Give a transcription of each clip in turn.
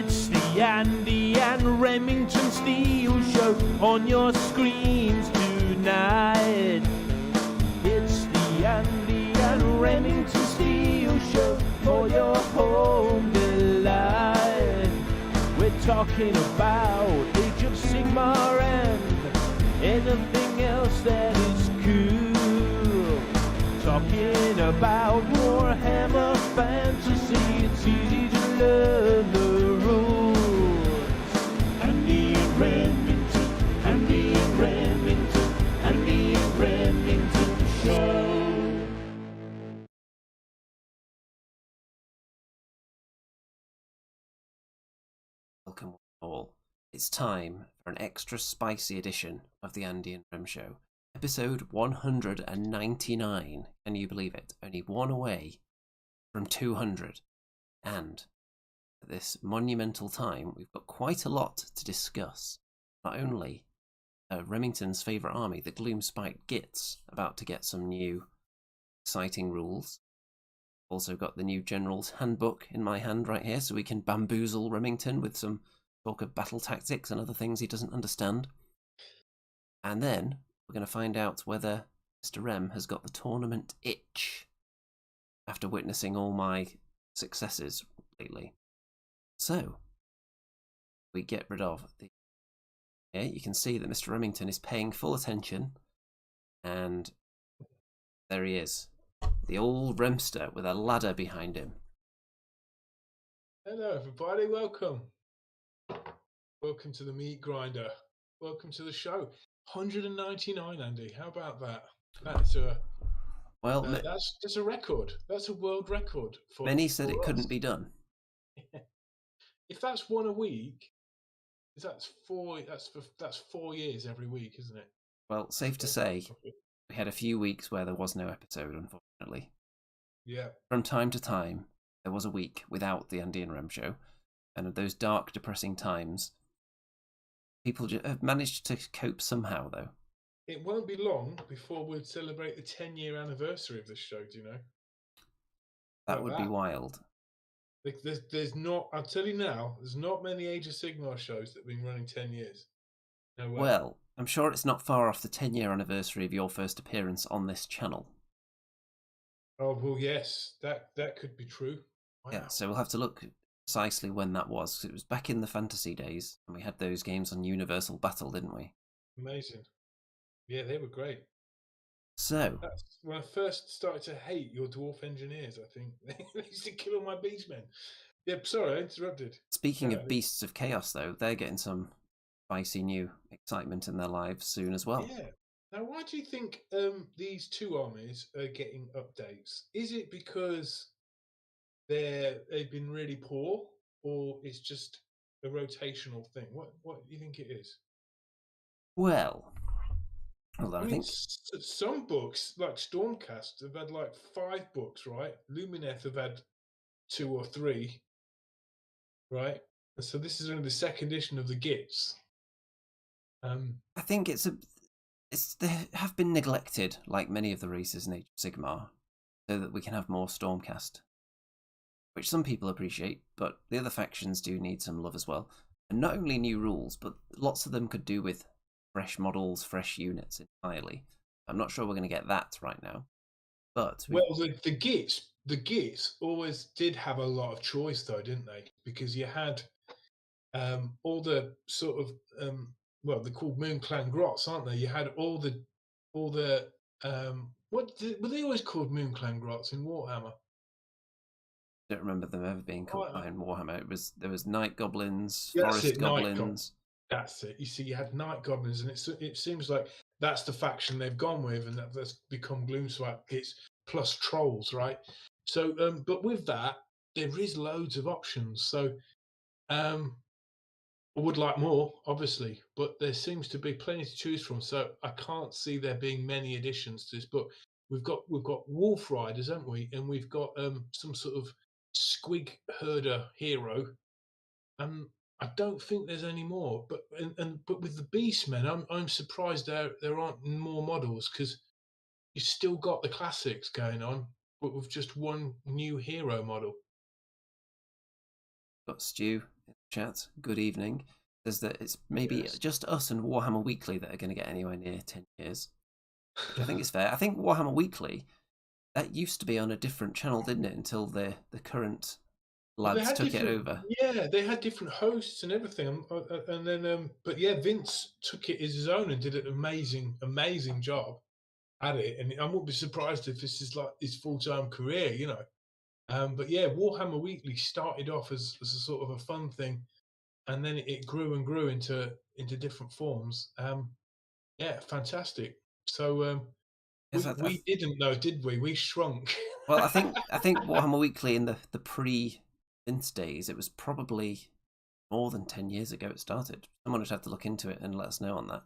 It's the Andy and Remington Steel Show on your screens tonight. It's the Andy and Remington Steel Show for your home delight. We're talking about Age of Sigmar and anything else that is cool. Talking about Warhammer Fantasy, it's easy to learn the rules. Andy and Remington, Andy and Remington, Andy and Remington Show. Welcome all. It's time for an extra spicy edition of the Andy and Rem Show. Episode 199. Can you believe it? Only one away from 200. And at this monumental time, we've got quite a lot to discuss. Not only Remington's favourite army, the Gloomspite Gitz, about to get some new exciting rules. Also got the new General's Handbook in my hand right here, so we can bamboozle Remington with some talk of battle tactics and other things he doesn't understand. And then we're going to find out whether Mr. Rem has got the tournament itch after witnessing all my successes lately. So, we get rid of the... Yeah, you can see that Mr. Remington is paying full attention, and there he is. The old Remster with a ladder behind him. Hello everybody, welcome. Welcome to the meat grinder. Welcome to the show. 199, Andy. How about that? That's a that's a record. That's a world record. Many said it couldn't be done. If that's one a week, that's 4 years every week, isn't it? Well, safe to say, we had a few weeks where there was no episode, unfortunately. Yeah. From time to time, there was a week without the Andy and Rem Show, and at those dark, depressing times, people have managed to cope somehow, though. It won't be long before we'll celebrate the 10-year anniversary of this show, do you know? That would be wild. There's not, I'll tell you now, there's not many Age of Sigmar shows that have been running 10 years. No way. Well, I'm sure it's not far off the 10-year anniversary of your first appearance on this channel. Oh, well, yes, that could be true. Wow. Yeah, so we'll have to look precisely when that was, because it was back in the fantasy days, and we had those games on Universal Battle, didn't we? Amazing. Yeah, they were great. So... That's when I first started to hate your dwarf engineers, I think. They used to kill all my beastmen. Yeah, sorry, I interrupted. Speaking of Beasts of Chaos, though, they're getting some spicy new excitement in their lives soon as well. Yeah. Now, why do you think these two armies are getting updates? Is it because they've been really poor, or it's just a rotational thing? What do you think it is? Well, I think some books, like Stormcast, have had like 5 books, right? Lumineth have had 2 or 3, right? And so this is only the second edition of the Gitz. I think they have been neglected, like many of the races in Age of Sigmar, so that we can have more Stormcast, which some people appreciate, but the other factions do need some love as well. And not only new rules, but lots of them could do with fresh models, fresh units entirely. I'm not sure we're going to get that right now. But the Gitz always did have a lot of choice, though, didn't they? Because you had all the sort of they're called Moonclan Grots, aren't they? You had all the were they always called Moonclan Grots in Warhammer? I don't remember them ever being called that in Warhammer. There was Night Goblins, That's Forest Goblins. That's it. You see, you had Night Goblins, and it seems like that's the faction they've gone with, and that's become Gloomspite Gitz plus Trolls, right? So, but with that, there is loads of options. So, I would like more, obviously, but there seems to be plenty to choose from. So, I can't see there being many additions to this book. We've got Wolf Riders, haven't we? And we've got some sort of squig herder hero. I don't think there's any more, but with the Beastmen, I'm surprised there aren't more models, because you've still got the classics going on, but with just one new hero model. Got Stu in the chat, good evening, says that it's maybe Yes. just us and Warhammer Weekly that are going to get anywhere near 10 years, which I think is fair. I think Warhammer Weekly, that used to be on a different channel, didn't it, until the current Well, they lads had took it different, over. yeah, they had different hosts and everything, and then, but yeah, Vince took it as his own and did an amazing job at it. And I wouldn't be surprised if this is like his full-time career, you know. But yeah, Warhammer Weekly started off as a sort of a fun thing, and then it grew and grew into different forms. Yeah, fantastic. So Yes, we didn't know, did we? We shrunk. well, I think Warhammer Weekly in the pre-Vince days, it was probably more than 10 years ago it started. Someone would have to look into it and let us know on that.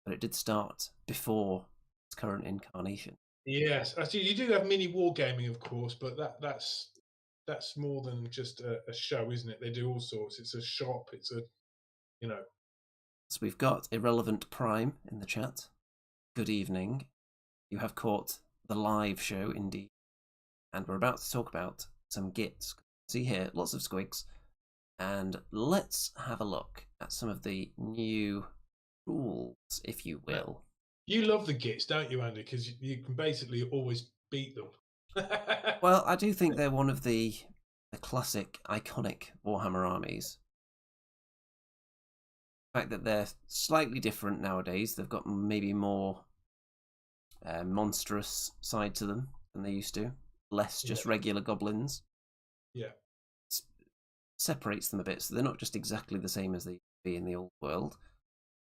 But it did start before its current incarnation. Yes, I see. You do have mini wargaming, of course, but that's more than just a show, isn't it? They do all sorts. It's a shop. It's a, you know. So we've got Irrelevant Prime in the chat. Good evening. You have caught the live show, indeed. And we're about to talk about some Gitz. See here, lots of squigs. And let's have a look at some of the new rules, if you will. You love the Gits, don't you, Andy? Because you can basically always beat them. Well, I do think they're one of the classic, iconic Warhammer armies. The fact that they're slightly different nowadays, they've got maybe more monstrous side to them than they used to. Less just regular goblins. Yeah. Separates them a bit, so they're not just exactly the same as they used to be in the old world.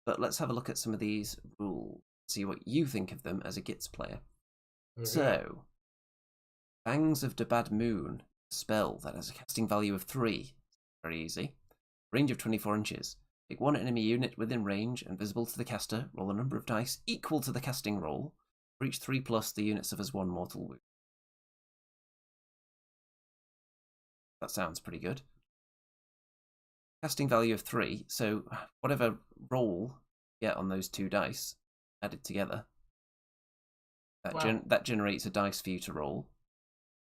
But let's have a look at some of these rules, see what you think of them as a Gitz player. Okay. So, Fangs of the Bad Moon, a spell that has a casting value of 3. Very easy. Range of 24 inches. Pick one enemy unit within range and visible to the caster. Roll a number of dice equal to the casting roll. For each 3+, the unit suffers 1 mortal wound. That sounds pretty good. Casting value of 3, so whatever roll you get on those 2 dice added together, that generates a dice for you to roll.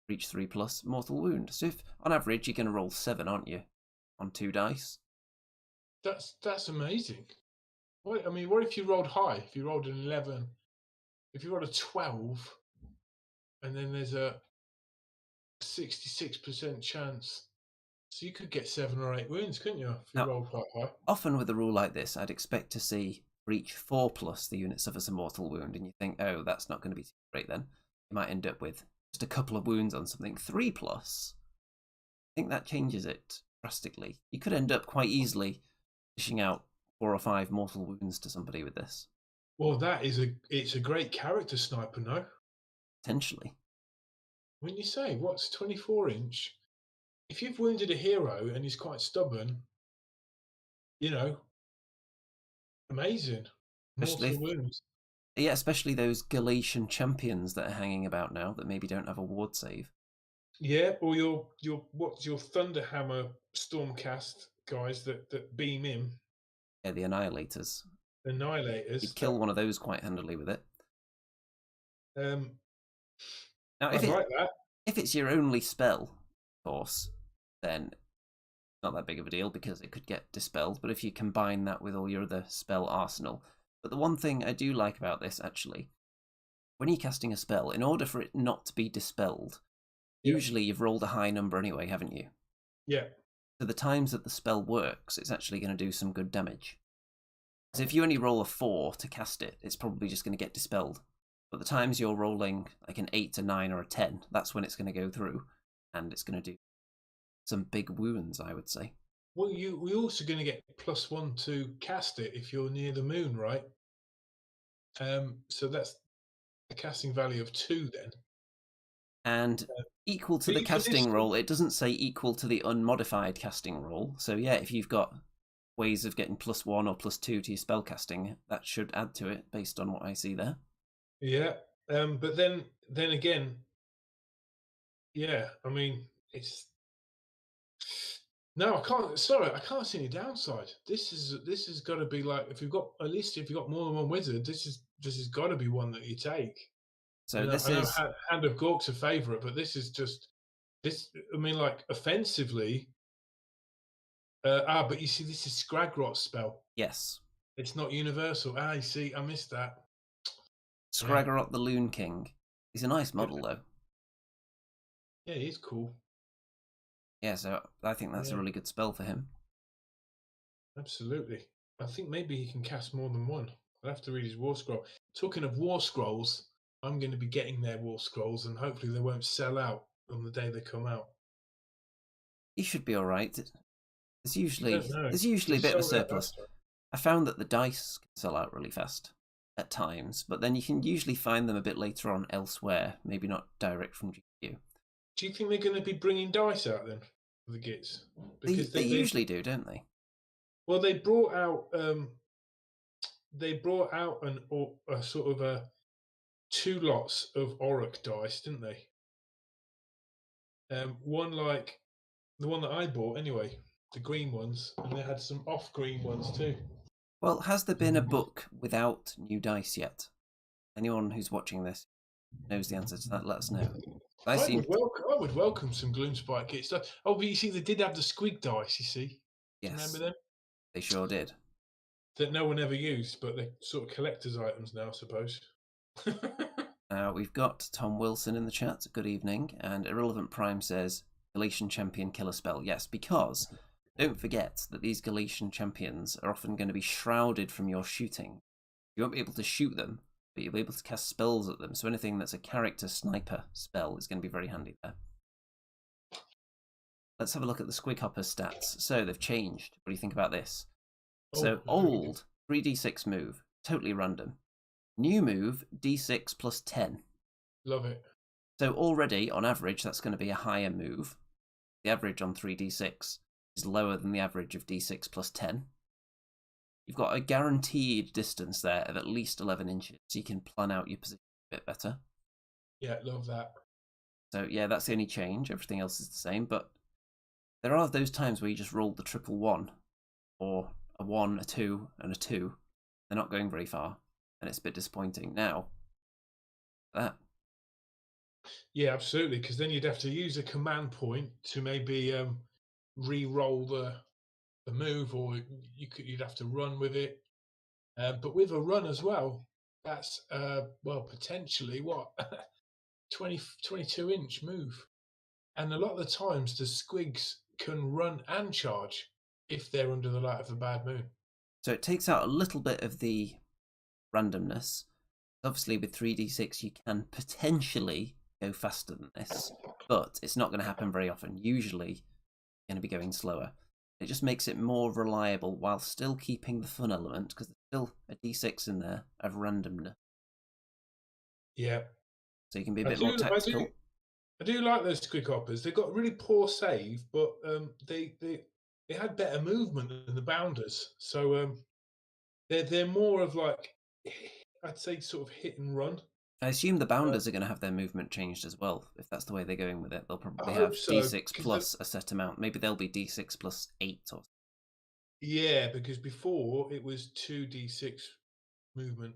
For each 3+ mortal wound. So if on average you're going to roll 7, aren't you, on 2 dice? That's amazing. What, I mean, what if you rolled high? If you rolled an 11, if you rolled a 12, and then there's a 66% chance. So you could get 7 or 8 wounds, couldn't you, if you rolled quite high? Often with a rule like this, I'd expect to see for each 4+, the unit suffers a mortal wound, and you think, oh, that's not going to be too great then. You might end up with just a couple of wounds on something. 3+, I think that changes it drastically. You could end up quite easily dishing out 4 or 5 mortal wounds to somebody with this. Well, it's a great character sniper, no? Potentially. When you say, what's 24 inch? If you've wounded a hero and he's quite stubborn, you know, amazing. Mortal wounds. Yeah, especially those Galatian champions that are hanging about now that maybe don't have a ward save. Yeah, or your Thunderhammer Stormcast guys that beam in. Yeah, the Annihilators. Annihilators. You'd kill one of those quite handily with it. Now, if like that. If it's your only spell, of course, then it's not that big of a deal because it could get dispelled. But if you combine that with all your other spell arsenal. But the one thing I do like about this, actually, when you're casting a spell, in order for it not to be dispelled, usually you've rolled a high number anyway, haven't you? Yeah. So the times that the spell works, it's actually going to do some good damage. So if you only roll a 4 to cast it, it's probably just going to get dispelled. But the times you're rolling like an 8, a 9, or a 10, that's when it's going to go through, and it's going to do some big wounds, I would say. Well, we're also going to get +1 to cast it if you're near the moon, right? So that's a casting value of 2 then. And equal to the casting roll, it doesn't say equal to the unmodified casting roll. So yeah, if you've got ways of getting +1 or +2 to your spell casting, that should add to it based on what I see there. Yeah, but then again, yeah, I mean, it's no, I can't. Sorry, I can't see any downside. This has got to be like if you've got more than one wizard, this has got to be one that you take. So I this know is Hand of Gork's a favourite, but this is just this. I mean, like offensively, But you see, this is Scragrot's spell. Yes. It's not universal. You see, I missed that. Scraggerot the Loon King. He's a nice model, though. Yeah, he's cool. Yeah, so I think that's a really good spell for him. Absolutely. I think maybe he can cast more than one. I'll have to read his War Scroll. Talking of War Scrolls, I'm going to be getting their War Scrolls, and hopefully they won't sell out on the day they come out. He should be all right. There's usually a They bit of a sold out surplus. last time. I found that the dice can sell out really fast at times, but then you can usually find them a bit later on elsewhere, maybe not direct from GQ. Do you think they're going to be bringing dice out then for the Gitz? Because they usually do, don't they? Well, they brought out a sort of a 2 lots of Auric dice, didn't they? One like the one that I bought anyway, the green ones, and they had some off-green ones too. Well, has there been a book without new dice yet? Anyone who's watching this knows the answer to that. Let us know. I would welcome some Gloomspite kit stuff. Oh, but you see, they did have the squig dice. You see, Yes, do you remember them? They sure did. That no one ever used, but they're sort of collector's items now, I suppose. We've got Tom Wilson in the chat. Good evening. And Irrelevant Prime says Galatian Champion Killer Spell. Yes, because don't forget that these Galatian champions are often going to be shrouded from your shooting. You won't be able to shoot them, but you'll be able to cast spells at them. So anything that's a character sniper spell is going to be very handy there. Let's have a look at the Squig Hopper stats. So they've changed. What do you think about this? So old 3d6 move, totally random. New move, d6 plus 10. Love it. So already, on average, that's going to be a higher move. The average on 3d6 is lower than the average of d6 plus 10. You've got a guaranteed distance there of at least 11 inches, so you can plan out your position a bit better. Yeah, love that. So yeah, that's the only change. Everything else is the same, but there are those times where you just roll the triple 1, or a 1, a 2, and a 2. They're not going very far, and it's a bit disappointing. Now, that. Yeah, absolutely, because then you'd have to use a command point to maybe re-roll the move, or you'd have to run with it. But with a run as well, that's potentially what 22-inch move, and a lot of the times the squigs can run and charge if they're under the light of a bad moon. So it takes out a little bit of the randomness. Obviously, with 3d6, you can potentially go faster than this, but it's not going to happen very often. Usually, you're going to be going slower. It just makes it more reliable while still keeping the fun element, because there's still a d6 in there of randomness. Yeah. So you can be a bit more tactical. I do like those Squig Hoppers. They've got really poor save, but they had better movement than the Bounders. So they're more of like, I'd say, sort of hit and run. I assume the Bounders are going to have their movement changed as well. If that's the way they're going with it, they'll probably have d6 plus a set amount. Maybe they'll be d6 plus 8 or. Yeah, because before it was 2d6 movement.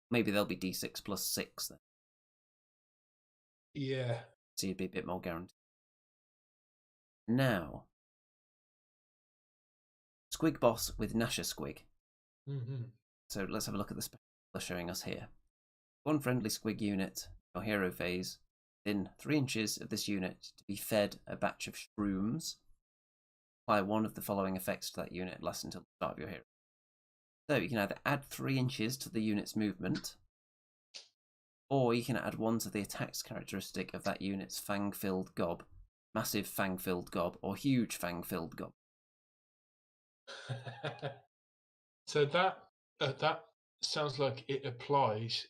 Maybe they'll be d6 plus 6 then. Yeah. So you'd be a bit more guaranteed. Now, Squig Boss with Nasher Squig. Mm-hmm. So let's have a look at the special they're showing us here. One friendly Squig unit, your hero phase, within 3 inches of this unit to be fed a batch of shrooms. Apply one of the following effects to that unit, last until the start of your hero. So you can either add 3 inches to the unit's movement, or you can add 1 to the attacks characteristic of that unit's fang-filled gob, massive fang-filled gob, or huge fang-filled gob. So that sounds like it applies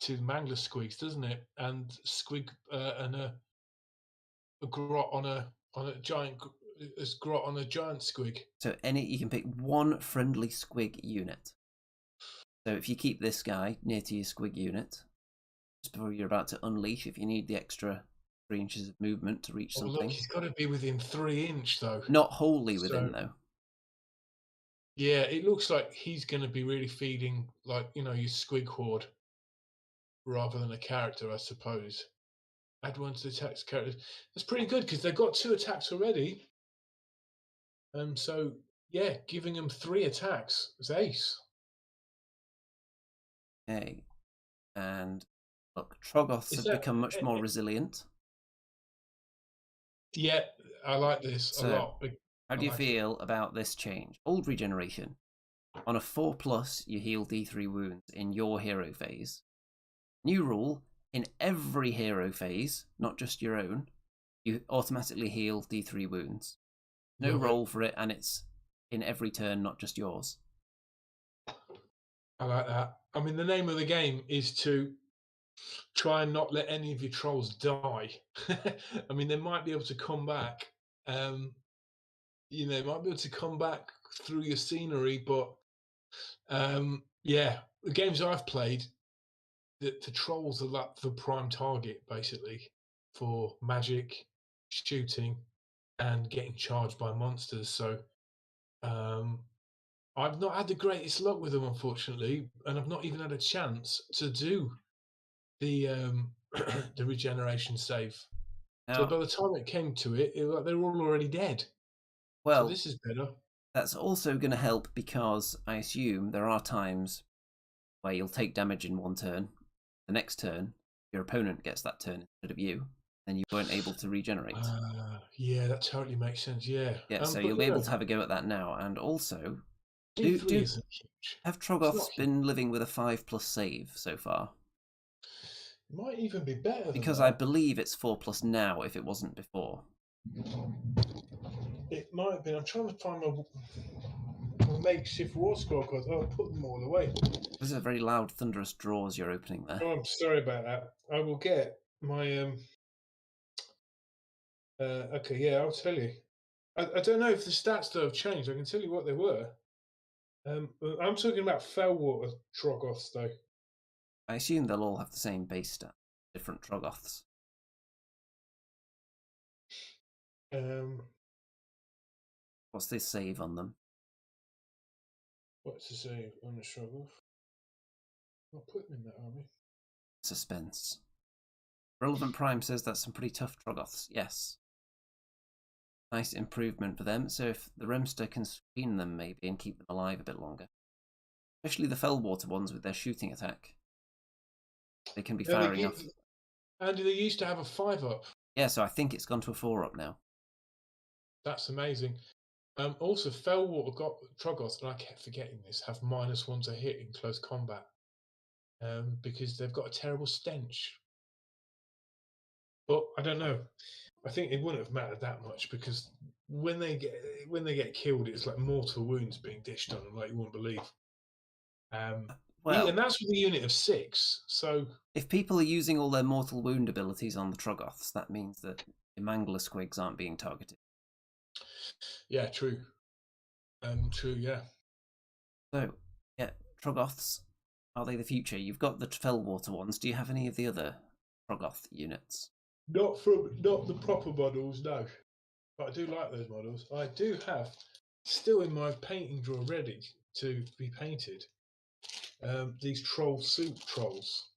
to Mangler Squigs, doesn't it? And Squig and a grot on a giant grot on a giant Squig. So you can pick 1 friendly Squig unit. So if you keep this guy near to your Squig unit, just before you're about to unleash, if you need the extra 3 inches of movement to reach something. Look, he's got to be within 3 inch though. Not wholly within though. Yeah, it looks like he's going to be really feeding, like, your Squig horde rather than a character, I suppose. Add 1 to the attacks characters. That's pretty good because they've got 2 attacks already. So yeah, giving them 3 attacks is ace. Okay. And look, Troggoths Is have that? become much more resilient. Yeah, I like this a So, lot. how I do you like it. feel about this change? Old regeneration. On a 4+, you heal D3 wounds in your hero phase. New rule, in every hero phase, not just your own, you automatically heal D3 wounds. No Love it. roll for it, and it's in every turn, not just yours. I like that. I mean, the name of the game is to try and not let any of your trolls die. I mean, they might be able to come back. They might be able to come back through your scenery, but yeah, the games I've played, the trolls are like the prime target basically for magic, shooting, and getting charged by monsters. So um, I've not had the greatest luck with them, unfortunately, and I've not even had a chance to do the the regeneration save. So Now, by the time it came to it, they were all already dead. So well, this is better. that's also going to help because I assume there are times where you'll take damage in one turn. The next turn, your opponent gets that turn instead of you, and you weren't able to regenerate. Yeah, that totally makes sense. Yeah, Yeah, so but you'll be able to have a go at that now. And also, D3 isn't huge. have It's not Troggoths huge. been living with a 5+ save so far? It might even be better than Because I that. believe it's 4+ now if it wasn't before. It might have been. I'm trying to find my makeshift war score cards. Oh, I put them all away. Those are very loud, thunderous draws you're opening there. Oh, I'm sorry about that. I will get my okay, yeah, I'll tell you. I don't know if the stats though have changed. I can tell you what they were. I'm talking about Fellwater Troggoths though. I assume they'll all have the same base stat, different Troggoths. Um, What's this save on them? what's to say on the Troggoth? I'll put them in that army. Suspense. Relevant Prime says that's some pretty tough Troggoths. Yes. Nice improvement for them. So if the Remster can screen them maybe and keep them alive a bit longer. Especially the Fellwater ones with their shooting attack. They can be firing off. Andy, they used to have a 5-up. Yeah, so I think it's gone to a 4-up now. That's amazing. Also, Fellwater got Troggoths, and I kept forgetting this, have -1 to hit in close combat. Because they've got a terrible stench. But I don't know. I think it wouldn't have mattered that much because when they get killed, it's like mortal wounds being dished on them, like you wouldn't believe. Well, And that's with a unit of 6. So if people are using all their mortal wound abilities on the Troggoths, that means that the Mangler Squigs aren't being targeted. yeah, true. True, yeah. So, yeah, Troggoths, are they the future? You've got the Fellwater ones. Do you have any of the other Troggoth units? Not the proper models, no. But I do like those models. I do have still in my painting drawer ready to be painted. These troll suit trolls.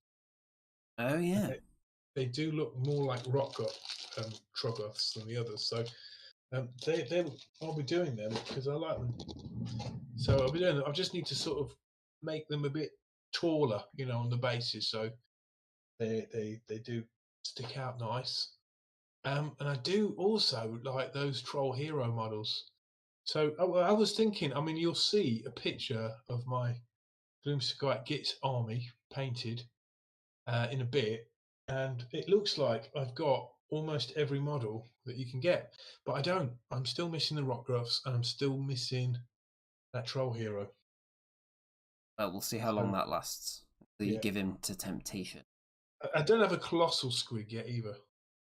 Oh, yeah. They do look more like Troggoths than the others. So I'll be doing them because I like them. So I'll be doing them. I just need to sort of make them a bit taller, on the bases, so they do stick out nice. And I do also like those troll hero models. So I was thinking, I mean, you'll see a picture of my Gloomsky Gitz army painted in a bit, and it looks like I've got almost every model that you can get, but I don't. I'm still missing the Rockruffs, and I'm still missing that troll hero. Well, we'll see how long that lasts. Do you Yeah. give him to temptation? I don't have a colossal squig yet either.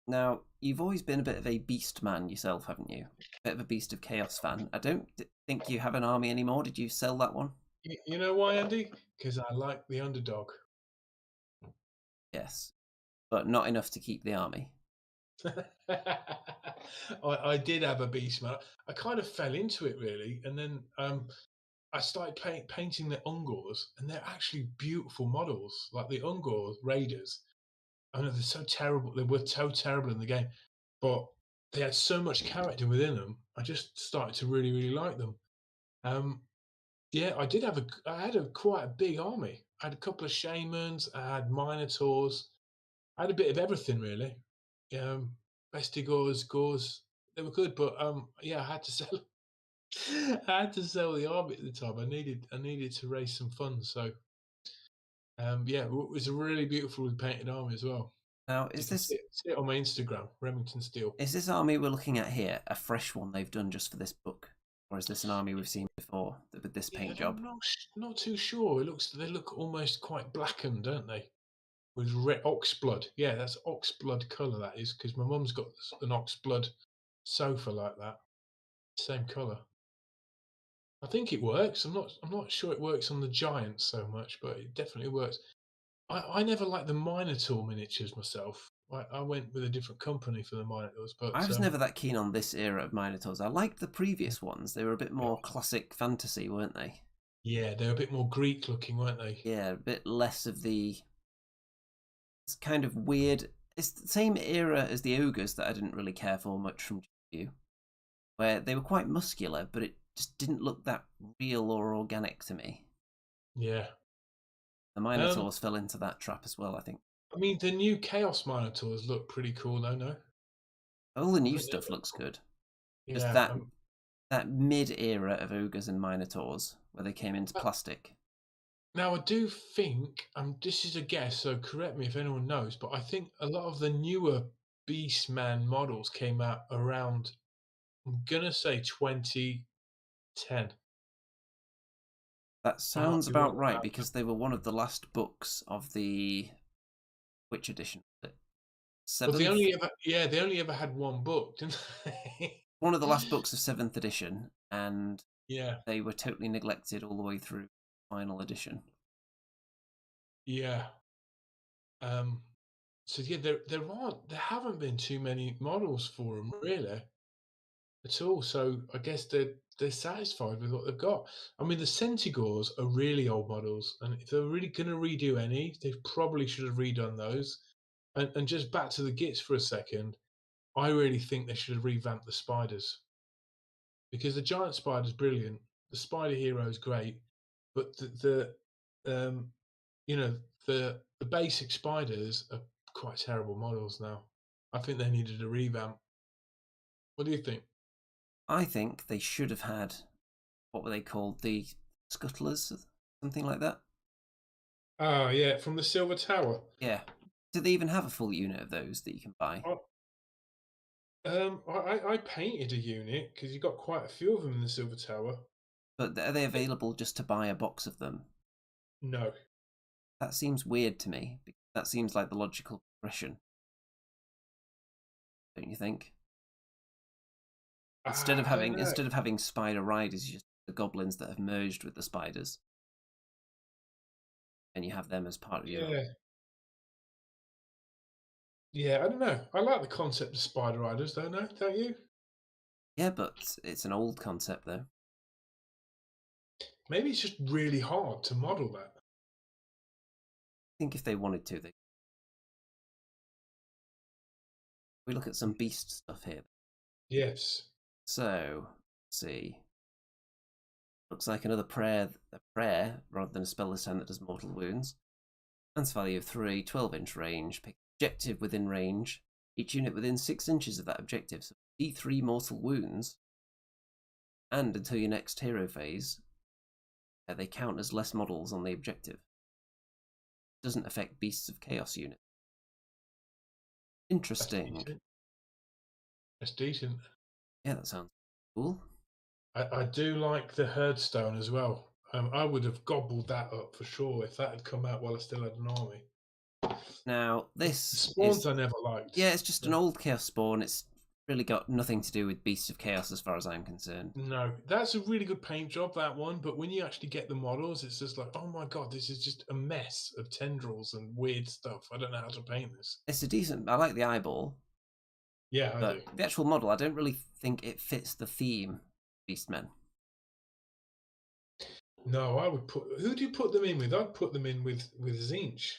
Now, you've always been a bit of a beast man yourself, haven't you? A bit of a Beast of Chaos fan. I don't think you have an army anymore. Did you sell that one? You know why, Andy? Because I like the underdog. Yes. But not enough to keep the army. I did have a beastman. I kind of fell into it really, and then I started painting the Ungors, and they're actually beautiful models. Like the Ungor Raiders. I know they're so terrible. They were so terrible in the game, but they had so much character within them. I just started to really, really like them. Um, yeah, I had quite a big army. I had a couple of shamans. I had minotaurs. I had a bit of everything really. Um, Bestigors, Gors, they were good, but yeah, I had to sell. I had to sell the army at the time. I needed to raise some funds. So yeah, it was a really beautifully painted army as well. Now, You can see it on my Instagram, Remington Steel. is this army we're looking at here a fresh one they've done just for this book, or is this an army we've seen before with this paint job? I'm not too sure. They look almost quite blackened, don't they? With ox blood. Yeah, that's ox blood colour. That is because my mum's got an ox blood sofa like that, same colour. I think it works. I'm not sure it works on the giants so much, but it definitely works. I never liked the Minotaur miniatures myself. I went with a different company for the Minotaurs, but I was never that keen on this era of Minotaurs. I liked the previous ones. They were a bit more classic fantasy, weren't they? yeah, they're a bit more Greek looking, weren't they? Yeah, a bit less of the... It's kind of weird. It's the same era as the ogres that I didn't really care for much from GHB, where they were quite muscular, but it just didn't look that real or organic to me. Yeah. The Minotaurs fell into that trap as well, I think. I mean, the new Chaos Minotaurs look pretty cool, though, no? All the new stuff looks good. Just Yeah. that mid-era of ogres and Minotaurs, where they came into plastic. Now, I do think, this is a guess, so correct me if anyone knows, but I think a lot of the newer Beastman models came out around, I'm going to say 2010. That sounds about right, because they were one of the last books of the... Which edition was it? Well, Seventh? they only ever had one book, didn't they? One of the last books of 7th edition, and Yeah. they were totally neglected all the way through final edition. Yeah. So yeah, there haven't been too many models for them really at all. So I guess they're satisfied with what they've got. I mean, the Centigores are really old models, and if they're really going to redo any, they probably should have redone those. And just back to the Gitz for a second, I really think they should have revamped the spiders because the giant spider's brilliant, the spider hero is great, but you know the basic spiders are quite terrible models now. I think they needed a revamp. What do you think? I think they should have had, what were they called? The Scuttlers? Something like that? Oh, yeah, from the Silver Tower. Yeah. Do they even have a full unit of those that you can buy? I painted a unit because you got quite a few of them in the Silver Tower. But are they available just to buy a box of them? No. That seems weird to me. That seems like the logical progression. Don't you think? Instead of having spider riders, you just have the goblins that have merged with the spiders, and you have them as part of your... Yeah, I don't know. I like the concept of spider riders, don't you? Yeah, but it's an old concept though. Maybe it's just really hard to model that. I think if they wanted to, they... We look at some beast stuff here. Yes. So, let's see. Looks like another prayer, rather than a spell this time that does mortal wounds. Lance value of 3, 12-inch range. Pick objective within range. Each unit within 6 inches of that objective. So D3 mortal wounds. And until your next hero phase, they count as less models on the objective. Doesn't affect Beasts of Chaos units. Interesting. That's decent. Yeah, that sounds cool. I do like the Herdstone as well. I would have gobbled that up for sure if that had come out while I still had an army. Now, this spawns I never liked. Yeah, it's just an old Chaos spawn. It's really got nothing to do with Beasts of Chaos as far as I'm concerned. No, that's a really good paint job, that one. But when you actually get the models, it's just like, oh my god, this is just a mess of tendrils and weird stuff. I don't know how to paint this. It's a decent... I like the eyeball. Yeah, I do. The actual model, I don't really think it fits the theme Beastmen. No, I would put... Who do you put them in with? I'd put them in with Zinch.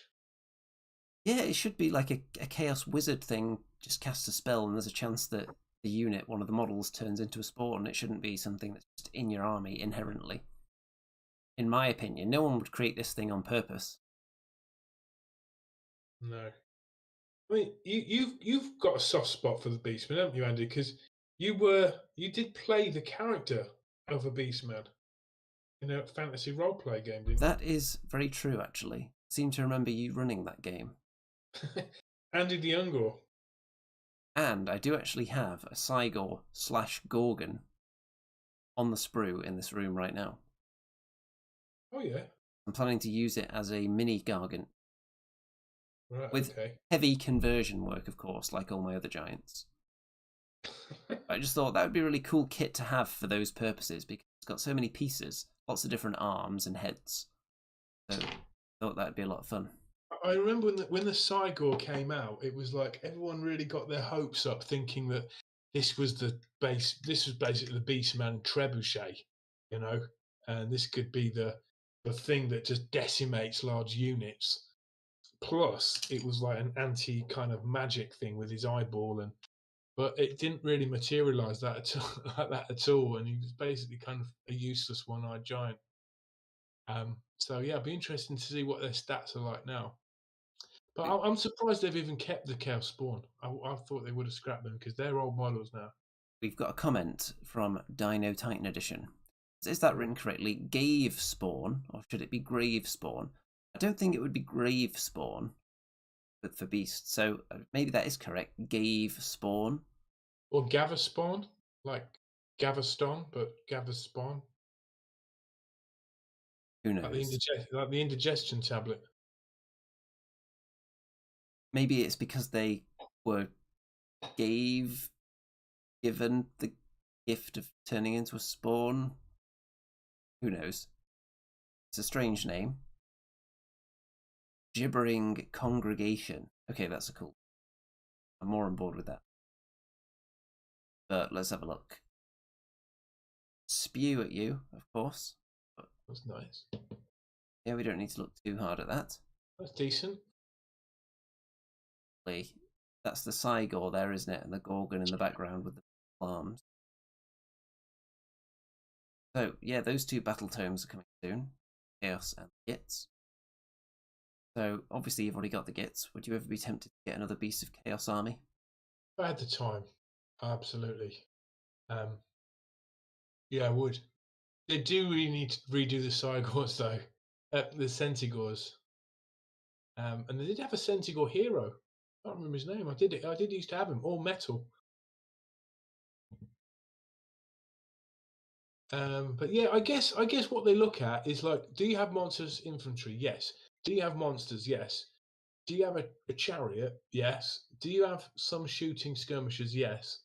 Yeah, it should be like a Chaos Wizard thing. Just cast a spell and there's a chance that the unit, one of the models, turns into a spawn. It shouldn't be something that's just in your army inherently. In my opinion, no one would create this thing on purpose. No. I mean, you've got a soft spot for the Beastman, haven't you, Andy? Because you did play the character of a Beastman in a fantasy role play game, didn't That is very true, actually. I seem to remember you running that game. you? Andy the Ungor. And I do actually have a Cygor/Gorgon on the sprue in this room right now. Oh yeah. I'm planning to use it as a mini Gargant. Right. With Okay. heavy conversion work, of course, like all my other giants. I just thought that would be a really cool kit to have for those purposes because it's got so many pieces, lots of different arms and heads. So I thought that would be a lot of fun. I remember when the Cygor came out, it was like everyone really got their hopes up, thinking that this was basically the Beastman trebuchet, you know, and this could be the thing that just decimates large units. Plus, it was like an anti kind of magic thing with his eyeball, but it didn't really materialize that at all, like that at all, and he was basically kind of a useless one-eyed giant. So yeah, it'd be interesting to see what their stats are like now. But I'm surprised they've even kept the Chaos Spawn. I thought they would have scrapped them because they're old models now. We've got a comment from Dino Titan Edition. Is that written correctly? Gave Spawn, or should it be Grave Spawn? I don't think it would be Grave Spawn, but for Beast. So maybe that is correct. Gave Spawn. Or Gavaspawn, like Gavaston, but Gavaspawn. Who knows? Like the indigestion tablet. Maybe it's because they were given the gift of turning into a spawn. Who knows? It's a strange name. Gibbering Congregation. Okay, that's a cool. I'm more on board with that. But let's have a look. Spew at you, of course. But That's nice. yeah, we don't need to look too hard at that. That's decent. That's the Cygor there, isn't it? And the Gorgon in the background with the arms. So, yeah, those two battle tomes are coming soon. Chaos and Gitz. So, obviously you've already got the Gitz. Would you ever be tempted to get another Beast of Chaos army? If I had the time, absolutely. Yeah, I would. They do really need to redo the Cygors, though. The Centigors. And they did have a Centigor hero. I can't remember his name. I did used to have him, all metal. But yeah, I guess what they look at is like, do you have monsters infantry? Yes. Do you have monsters? Yes. Do you have a chariot? Yes. Do you have some shooting skirmishers? Yes.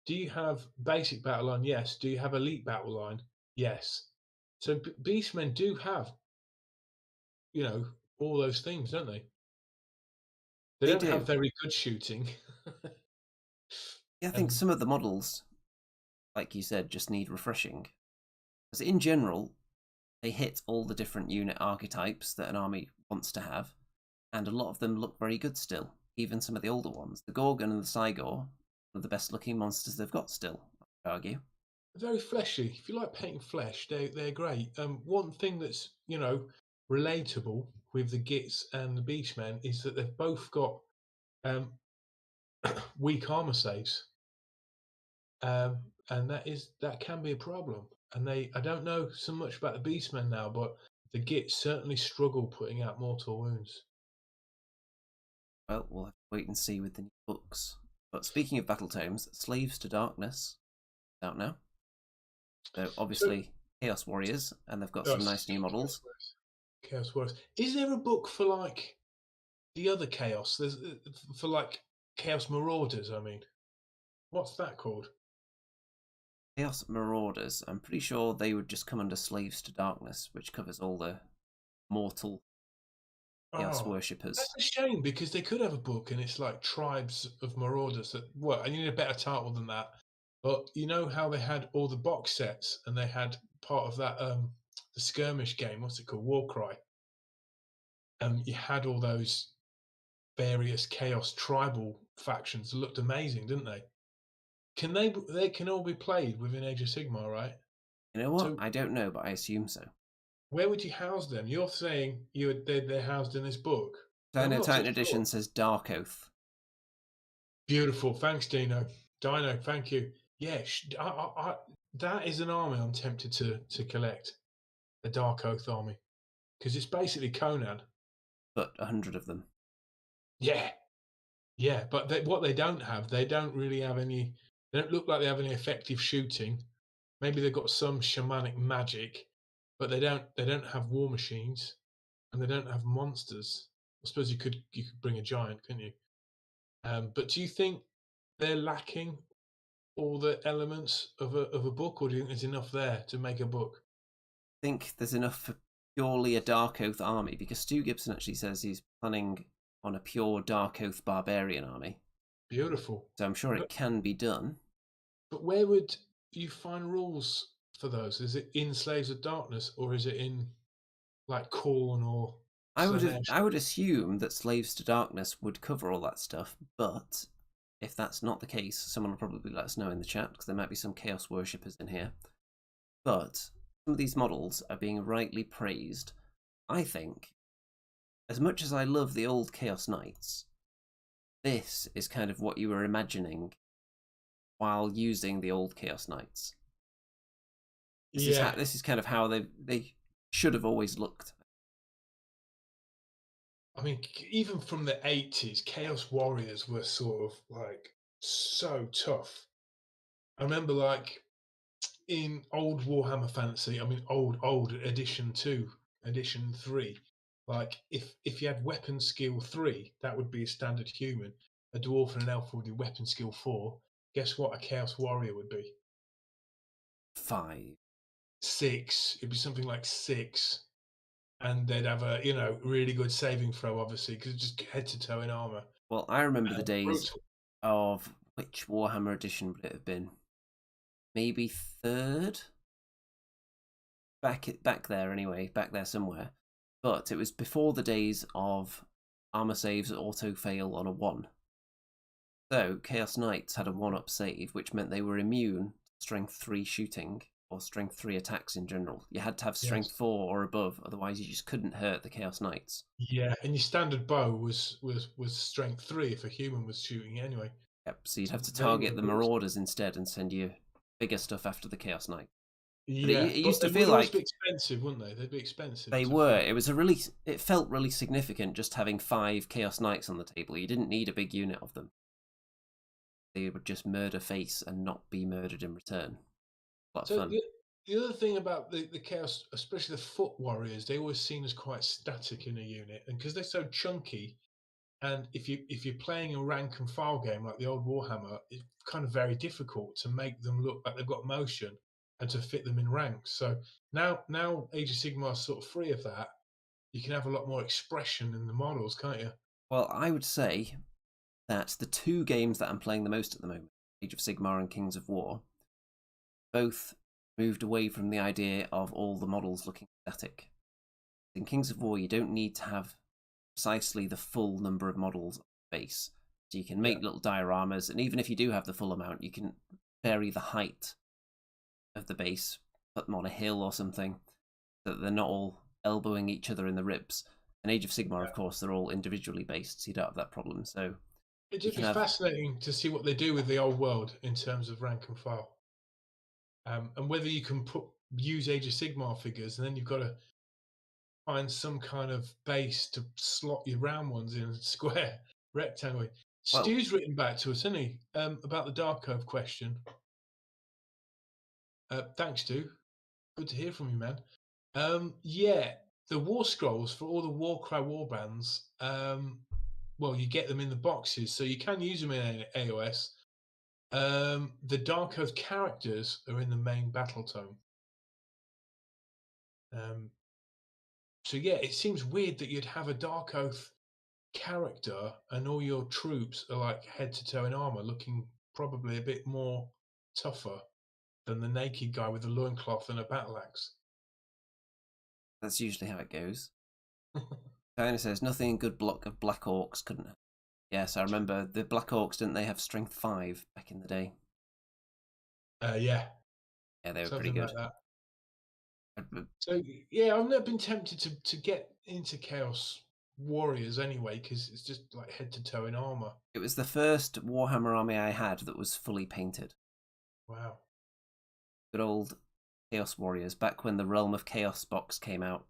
Do you have basic battle line? Yes. Do you have elite battle line? Yes. So Beastmen do have, all those things, don't they? They They don't do. have very good shooting. Yeah, I think some of the models, like you said, just need refreshing. Because in general, they hit all the different unit archetypes that an army wants to have, and a lot of them look very good still, even some of the older ones. The Gorgon and the Cygor are the best looking monsters they've got still, I would argue. Very fleshy. If you like painting flesh, they're great. One thing that's relatable with the Gitz and the Beastmen is that they've both got weak armor saves, and that can be a problem. And I don't know so much about the Beastmen now, but the Gitz certainly struggle putting out mortal wounds. Well, we'll have to wait and see with the new books. But speaking of battle tomes, Slaves to Darkness out now. So obviously Chaos Warriors, and they've got some nice new models. Chaos Warriors. Is there a book for like the other Chaos? There's for like Chaos Marauders. I mean, what's that called? Chaos Marauders. I'm pretty sure they would just come under Slaves to Darkness, which covers all the mortal Chaos worshippers. That's a shame because they could have a book and it's like Tribes of Marauders. I need a better title than that. But you know how they had all the box sets and they had part of that the skirmish game. What's it called? Warcry. You had all those various Chaos tribal factions that looked amazing, didn't they? Can they can all be played within Age of Sigmar, right? You know what? So I don't know, but I assume so. where would you house them? You're saying they're housed in this book. So I I'm know not so Titan sure. Edition says Dark Oath. Beautiful. Thanks, Dino. Dino, thank you. Yeah, that is an army I'm tempted to collect. A Dark Oath army. Because it's basically Conan. But 100 of them. Yeah. Yeah, but what they don't have, they don't really have any. They don't look like they have any effective shooting. Maybe they've got some shamanic magic, but they don't. They don't have war machines, and they don't have monsters. I suppose you could bring a giant, couldn't you? But do you think they're lacking all the elements of a book, or do you think there's enough there to make a book? I think there's enough for purely a Dark Oath army, because Stu Gibson actually says he's planning on a pure Dark Oath barbarian army. Beautiful. So I'm sure it can be done. But where would you find rules for those? Is it in Slaves of Darkness, or is it in like Khorne or I Slanesh? would assume that Slaves to Darkness would cover all that stuff, but if that's not the case, someone will probably let us know in the chat, because there might be some Chaos worshippers in here. But some of these models are being rightly praised. I think, as much as I love the old Chaos Knights, this is kind of what you were imagining while using the old Chaos Knights. This is kind of how they should have always looked. I mean, even from the 80s, Chaos Warriors were sort of like so tough. I remember like in old Warhammer Fantasy, I mean old edition 2, edition 3, like if you had weapon skill 3, that would be a standard human. A dwarf and an elf would be weapon skill 4. Guess what a Chaos Warrior would be? 5. 6. It'd be something like 6. And they'd have a really good saving throw, obviously, because just head to toe in armor. Well, I remember the days Brutal. of which Warhammer edition would it have been? Maybe 3rd? Back there anyway, back there somewhere. But it was before the days of armor saves auto fail on a 1. So Chaos Knights had a 1-up save, which meant they were immune to strength 3 shooting or strength 3 attacks in general. You had to have strength 4 or above, otherwise you just couldn't hurt the Chaos Knights. Yeah, and your standard bow was strength 3 if a human was shooting anyway. Yep, so you'd have to target the Marauders instead and send you bigger stuff after the Chaos Knight. Yeah, it used to they feel would always like be expensive, wouldn't they? They'd be expensive. They were. It felt really significant just having 5 Chaos Knights on the table. You didn't need a big unit of them. They would just murder face and not be murdered in return. A lot of fun. The other thing about the Chaos, especially the foot warriors, they always seen as quite static in a unit, and because they're so chunky, and if you're playing a rank and file game like the old Warhammer, it's kind of very difficult to make them look like they've got motion and to fit them in ranks. So now Age of Sigmar is sort of free of that. You can have a lot more expression in the models, can't you? Well, I would say that the 2 games that I'm playing the most at the moment, Age of Sigmar and Kings of War, both moved away from the idea of all the models looking static. In Kings of War, you don't need to have precisely the full number of models on the base. So you can make little dioramas, and even if you do have the full amount, you can vary the height of the base, put them on a hill or something, so that they're not all elbowing each other in the ribs. In Age of Sigmar, of course, they're all individually based, so you don't have that problem. So it'd just be fascinating to see what they do with the old world in terms of rank and file, and whether you can use Age of Sigmar figures, and then you've got to find some kind of base to slot your round ones in a square, rectangle. Well, Stu's written back to us, hasn't he, about the Dark Oath question. Thanks, Stu. Good to hear from you, man. Yeah, the War Scrolls for all the Warcry warbands, well, you get them in the boxes, so you can use them in AOS. The Dark Oath characters are in the main battle tome. So yeah, it seems weird that you'd have a Dark Oath character and all your troops are like head to toe in armor, looking probably a bit more tougher than the naked guy with a loincloth and a battle axe. That's usually how it goes. Diana says, nothing good block of Black Orcs couldn't have. Yes, I remember the Black Orcs, didn't they have strength 5 back in the day? Yeah, Yeah, they were pretty something good. like that. Uh, So yeah, I've never been tempted to get into Chaos Warriors anyway because it's just like head to toe in armor. It was the first Warhammer army I had that was fully painted. Wow. Good old Chaos Warriors, back when the Realm of Chaos box came out.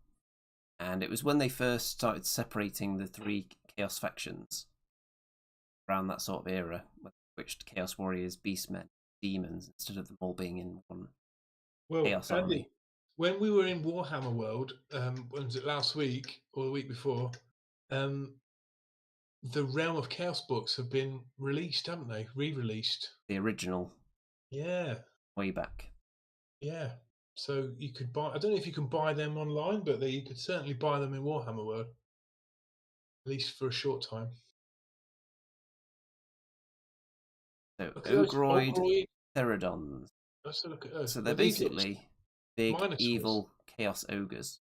And it was when they first started separating the 3 Chaos factions around that sort of era, when they switched Chaos Warriors, Beastmen, Demons, instead of them all being in one Well, Chaos Andy, army. when we were in Warhammer World, when was it last week or the week before? The Realm of Chaos books have been released, haven't they? Re-released. The original, Yeah, way back. yeah. So you could buy. I don't know if you can buy them online, but you could certainly buy them in Warhammer World, at least for a short time. So, Look at those Ogroid Ogroid. Therodons. Let's look at those. So they're Well, these look basically big, Minotaurs. evil Chaos Ogres.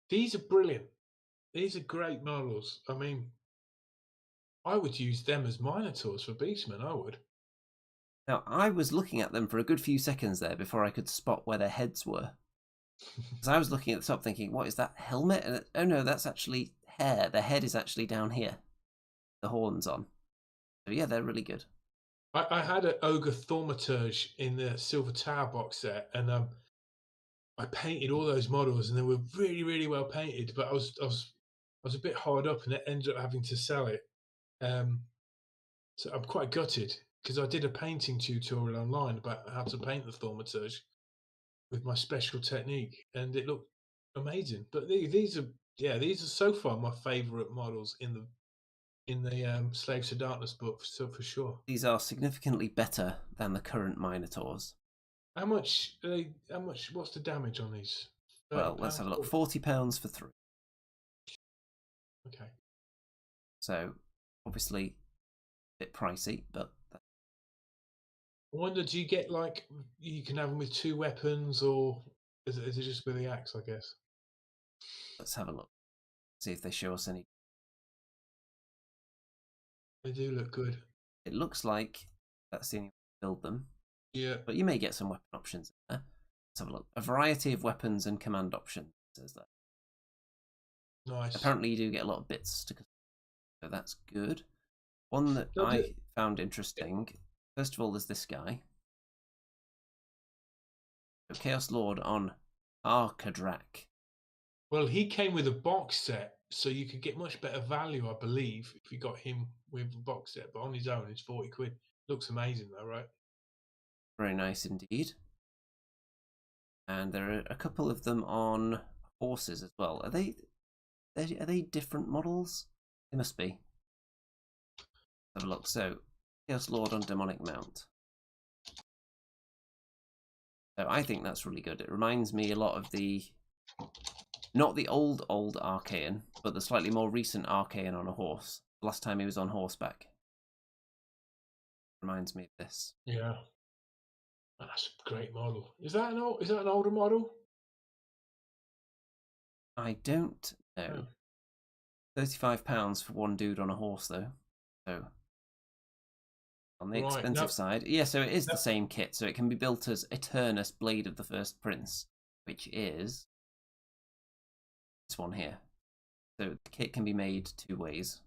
These are brilliant. These are great models. I mean, I would use them as Minotaurs for Beastmen. I would. Now, I was looking at them for a good few seconds there before I could spot where their heads were. Because I was looking at the top thinking, what is that, helmet? And oh no, that's actually hair. The head is actually down here. The horns on. So yeah, they're really good. I had an Ogre Thaumaturge in the Silver Tower box set, and I painted all those models, and they were really, really well painted. But I was a bit hard up, and it ended up having to sell it. So I'm quite gutted because I did a painting tutorial online about how to paint the Thaumaturge with my special technique, and it looked amazing. But these are so far my favourite models in the Slaves to Darkness book, so for sure. These are significantly better than the current Minotaurs. How much? How much? What's the damage on these? Well, let's have a look. £40 for 3. Okay. So, obviously, a bit pricey, but I wonder, do you get like you can have them with 2 weapons, or is it just with the axe? I guess. let's have a look. See if they show us any. They do look good. It looks like that's the only way to build them. Yeah. But you may get some weapon options in there. Let's have a look. A variety of weapons and command options, says that. Nice. Apparently you do get a lot of bits to, so that's good. One that I found interesting, first of all, there's this guy. So Chaos Lord on Arkadrak. Well, he came with a box set, so you could get much better value, I believe, if you got him with a box set. But on his own, it's 40 quid. Looks amazing, though, right? Very nice indeed. And there are a couple of them on horses as well. Are they different models? They must be. Let's have a look. So, Chaos Lord on Demonic Mount. So I think that's really good. It reminds me a lot of the, not the old Archaean, but the slightly more recent Archaean on a horse. Last time he was on horseback. Reminds me of this. Yeah. That's a great model. Is that an older model? I don't know. £35 for one dude on a horse, though. So on the expensive side, yeah. So it is the same kit. So it can be built as Eternus, Blade of the First Prince, which is this one here. So the kit can be made 2 ways.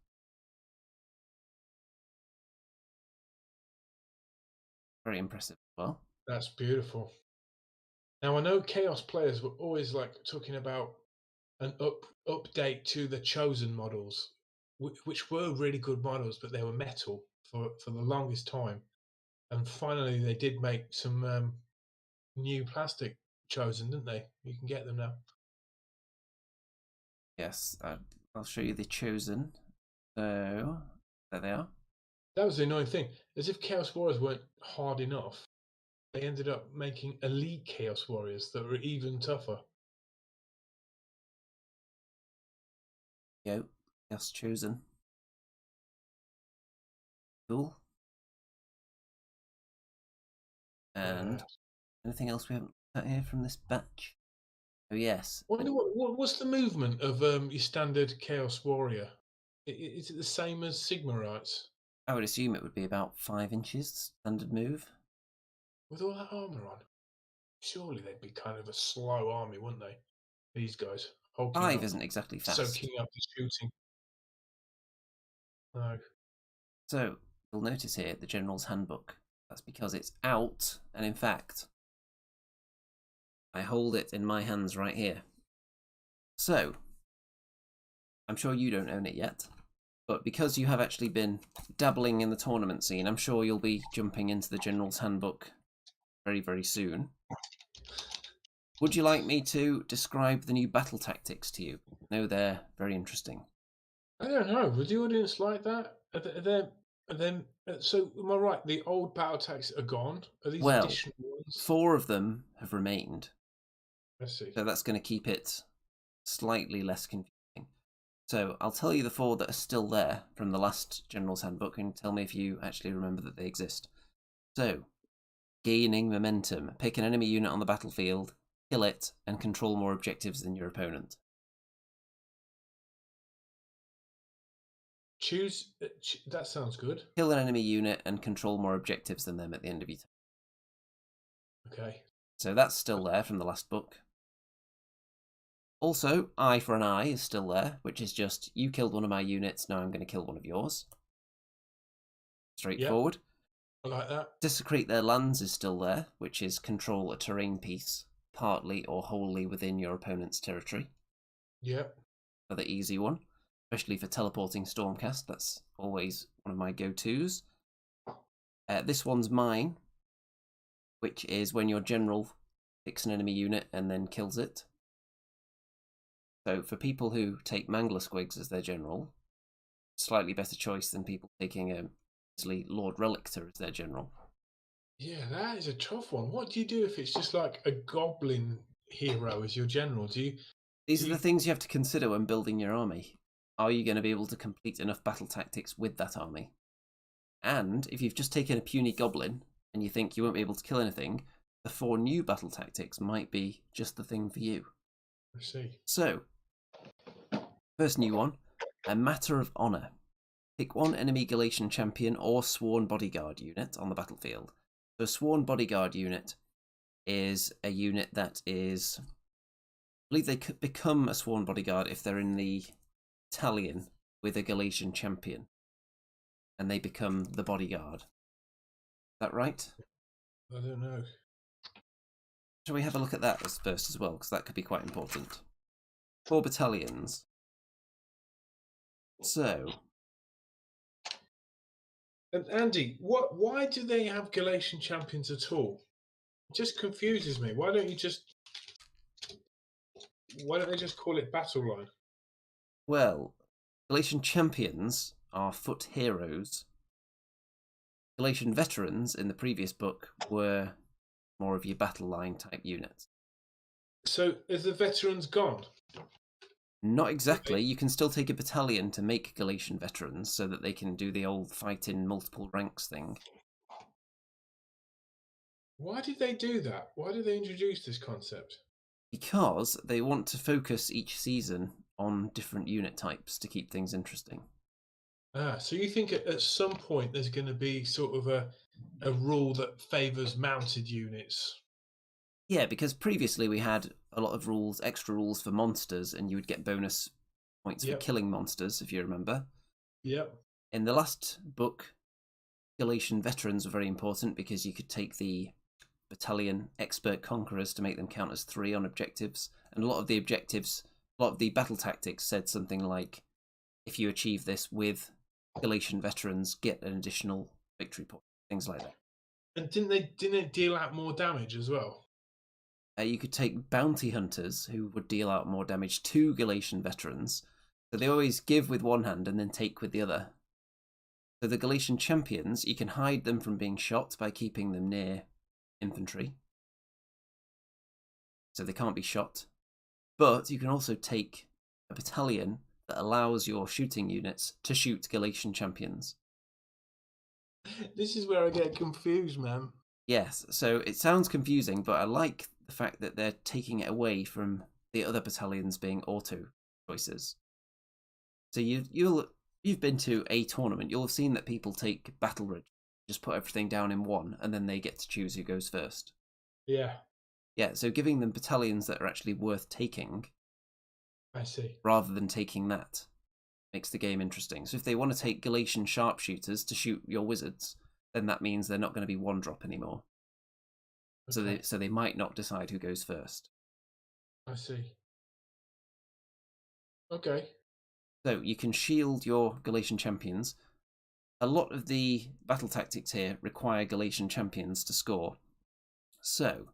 Very impressive as well. That's beautiful. Now I know Chaos players were always like talking about an update to the Chosen models, which were really good models, but they were metal for the longest time. And finally, they did make some new plastic Chosen, didn't they? You can get them now. Yes, I'll show you the Chosen. So there they are. That was the annoying thing. As if Chaos Warriors weren't hard enough, they ended up making elite Chaos Warriors that were even tougher. Go, Chaos Chosen. Cool. And anything else we haven't got here from this batch? Oh yes. I wonder what's the movement of your standard Chaos Warrior? Is it the same as Sigmarites? I would assume it would be about 5 inches standard move. with all that armor on, surely they'd be kind of a slow army, wouldn't they? These guys hulking 5 up, isn't exactly fast. soaking up the shooting. No. So, you'll notice here the General's Handbook. That's because it's out, and in fact, I hold it in my hands right here. So, I'm sure you don't own it yet, but because you have actually been dabbling in the tournament scene, I'm sure you'll be jumping into the General's Handbook very, very soon. Would you like me to describe the new battle tactics to you? No, they're very interesting. I don't know. Would the audience like that? So, am I right? The old battle tactics are gone. Are these Well, additional ones? 4 of them have remained. I see. So that's going to keep it slightly less confusing. So I'll tell you the 4 that are still there from the last General's Handbook and tell me if you actually remember that they exist. So, gaining momentum. Pick an enemy unit on the battlefield, kill it, and control more objectives than your opponent. Choose. That sounds good. Kill an enemy unit and control more objectives than them at the end of your turn. Okay. So that's still there from the last book. Also, eye for an eye is still there, which is just, you killed one of my units, now I'm going to kill one of yours. Straightforward. Yep, I like that. Desecrate their lands is still there, which is control a terrain piece, partly or wholly within your opponent's territory. Yep. Another easy one, especially for teleporting Stormcast. That's always one of my go-tos. This one's mine, which is when your general picks an enemy unit and then kills it. So for people who take Mangler Squigs as their general, slightly better choice than people taking Lord Relictor as their general. Yeah, that is a tough one. What do you do if it's just like a goblin hero as your general? These are the things you have to consider when building your army. Are you going to be able to complete enough battle tactics with that army? And if you've just taken a puny goblin and you think you won't be able to kill anything, the 4 new battle tactics might be just the thing for you. I see. So, first new one, a matter of honour. Pick one enemy Galatian champion or sworn bodyguard unit on the battlefield. So a sworn bodyguard unit is a unit that is, I believe they could become a sworn bodyguard if they're in the battalion with a Galatian champion. And they become the bodyguard. Is that right? I don't know. Shall we have a look at that first as well, because that could be quite important. 4 battalions. So, And Andy, why do they have Galatian champions at all? It just confuses me. Why don't they just call it battle line? well, Galatian champions are foot heroes. Galatian veterans in the previous book were more of your battle line type units. So is the veterans gone? Not exactly. You can still take a battalion to make Galatian veterans so that they can do the old fight in multiple ranks thing. Why did they do that? Why did they introduce this concept? Because they want to focus each season on different unit types to keep things interesting. So you think at some point there's going to be sort of a rule that favours mounted units? Yeah, because previously we had a lot of rules, extra rules for monsters, and you would get bonus points for killing monsters, if you remember. Yep. In the last book, Galatian veterans were very important because you could take the battalion expert conquerors to make them count as 3 on objectives, and a lot of the battle tactics said something like, if you achieve this with Galatian veterans, get an additional victory point, things like that. And didn't they deal out more damage as well? You could take bounty hunters who would deal out more damage to Galatian veterans. So they always give with one hand and then take with the other. So the Galatian champions, you can hide them from being shot by keeping them near infantry. So they can't be shot. But you can also take a battalion that allows your shooting units to shoot Galatian champions. This is where I get confused, man. Yes, so it sounds confusing, but I like the fact that they're taking it away from the other battalions being auto choices. So you've been to a tournament, you'll have seen that people take Battle Ridge Just put everything down in one, and then they get to choose who goes first. Yeah, Yeah, so giving them battalions that are actually worth taking, I see. rather than taking that, makes the game interesting. So if they want to take Galatian sharpshooters to shoot your wizards, then that means they're not going to be one drop anymore. Okay. So they might not decide who goes first. I see. Okay. So you can shield your Galatian champions. A lot of the battle tactics here require Galatian champions to score. So,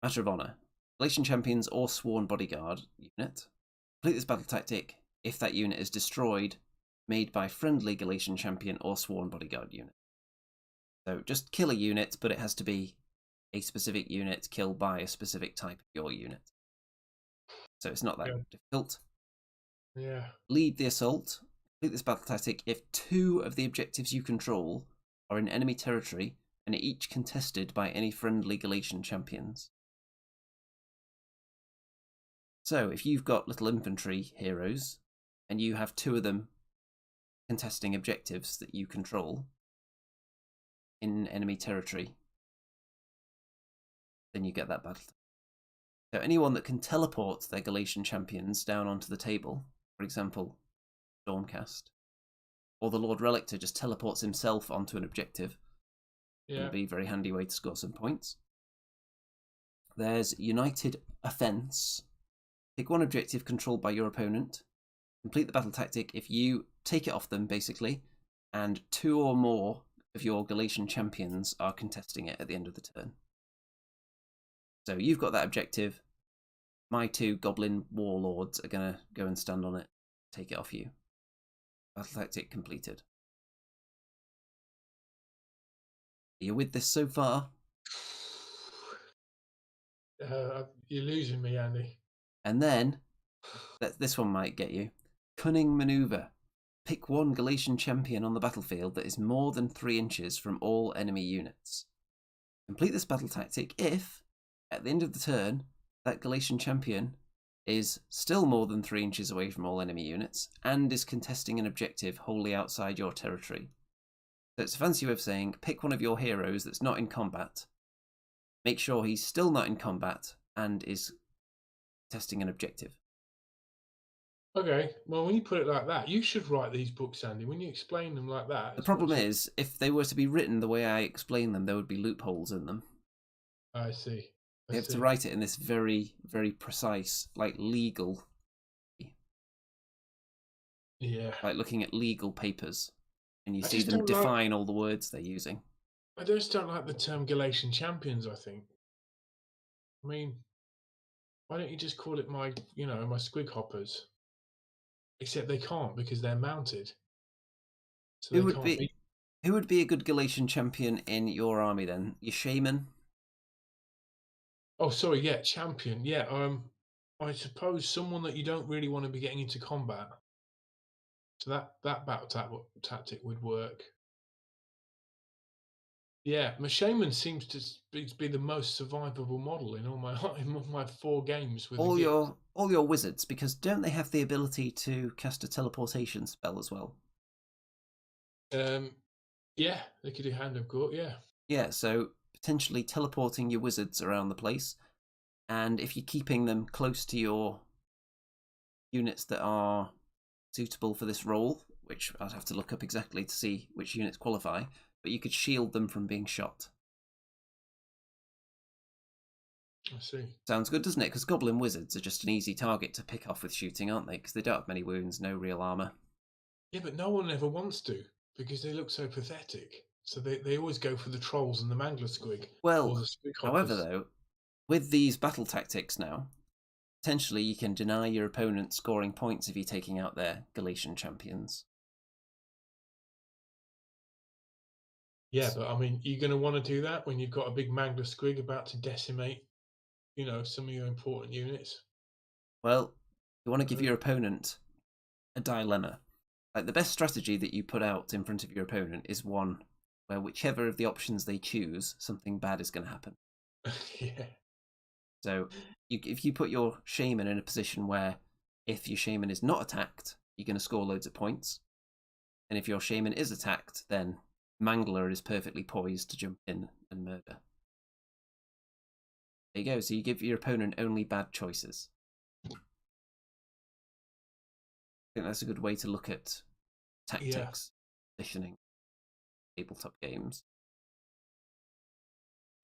matter of honour. Galatian champions or sworn bodyguard unit. Complete this battle tactic if that unit is destroyed, made by friendly Galatian champion or sworn bodyguard unit. So just kill a unit, but it has to be a specific unit killed by a specific type of your unit. So it's not that difficult. Yeah. Lead the assault. Complete this battle tactic if 2 of the objectives you control are in enemy territory and are each contested by any friendly Galatian champions. So if you've got little infantry heroes and you have 2 of them contesting objectives that you control in enemy territory, then you get that battle. So anyone that can teleport their Galatian champions down onto the table, for example, Stormcast, or the Lord Relictor just teleports himself onto an objective, would be a very handy way to score some points. There's United Offence. Pick one objective controlled by your opponent. Complete the battle tactic if you take it off them, basically, and 2 or more of your Galatian champions are contesting it at the end of the turn. So you've got that objective. My 2 goblin warlords are going to go and stand on it, take it off you. Battle tactic completed. Are you with this so far? You're losing me, Andy. And then, this one might get you. Cunning Maneuver. Pick one Galatian champion on the battlefield that is more than 3 inches from all enemy units. Complete this battle tactic if, at the end of the turn, that Galatian champion is still more than 3 inches away from all enemy units and is contesting an objective wholly outside your territory. So it's a fancy way of saying pick one of your heroes that's not in combat, make sure he's still not in combat and is testing an objective. Okay, well, when you put it like that, you should write these books, Andy. When you explain them like that... The problem is, if they were to be written the way I explain them, there would be loopholes in them. I see. You have to write it in this very, very precise, like legal... Yeah. Like looking at legal papers, and you see them define all the words they're using. I just don't like the term Galatian champions, I think. I mean, why don't you just call it my squig hoppers? Except they can't because they're mounted. So who would be a good Galatian champion in your army then? Your shaman? Oh, sorry, yeah, champion. Yeah, I suppose someone that you don't really want to be getting into combat. So that battle tactic would work. Yeah, my shaman seems to be the most survivable model in all my 4 games with all your wizards, because don't they have the ability to cast a teleportation spell as well? Yeah, they could do Hand of Court, yeah. Yeah, so potentially teleporting your wizards around the place, and if you're keeping them close to your units that are suitable for this role, which I'd have to look up exactly to see which units qualify, but you could shield them from being shot. I see. Sounds good, doesn't it? Because goblin wizards are just an easy target to pick off with shooting, aren't they? Because they don't have many wounds, no real armour. Yeah, but no one ever wants to, because they look so pathetic. So they always go for the trolls and the mangler squig. Well, or the squig however, though, with these battle tactics now, potentially you can deny your opponent scoring points if you're taking out their Galatian champions. Yeah, but I mean, you're going to want to do that when you've got a big mangler squig about to decimate, some of your important units. Well, you want to give your opponent a dilemma. Like, the best strategy that you put out in front of your opponent is one where whichever of the options they choose, something bad is going to happen. Yeah. So if you put your shaman in a position where if your shaman is not attacked, you're going to score loads of points. And if your shaman is attacked, then Mangler is perfectly poised to jump in and murder. There you go. So you give your opponent only bad choices. I think that's a good way to look at tactics, positioning, tabletop games.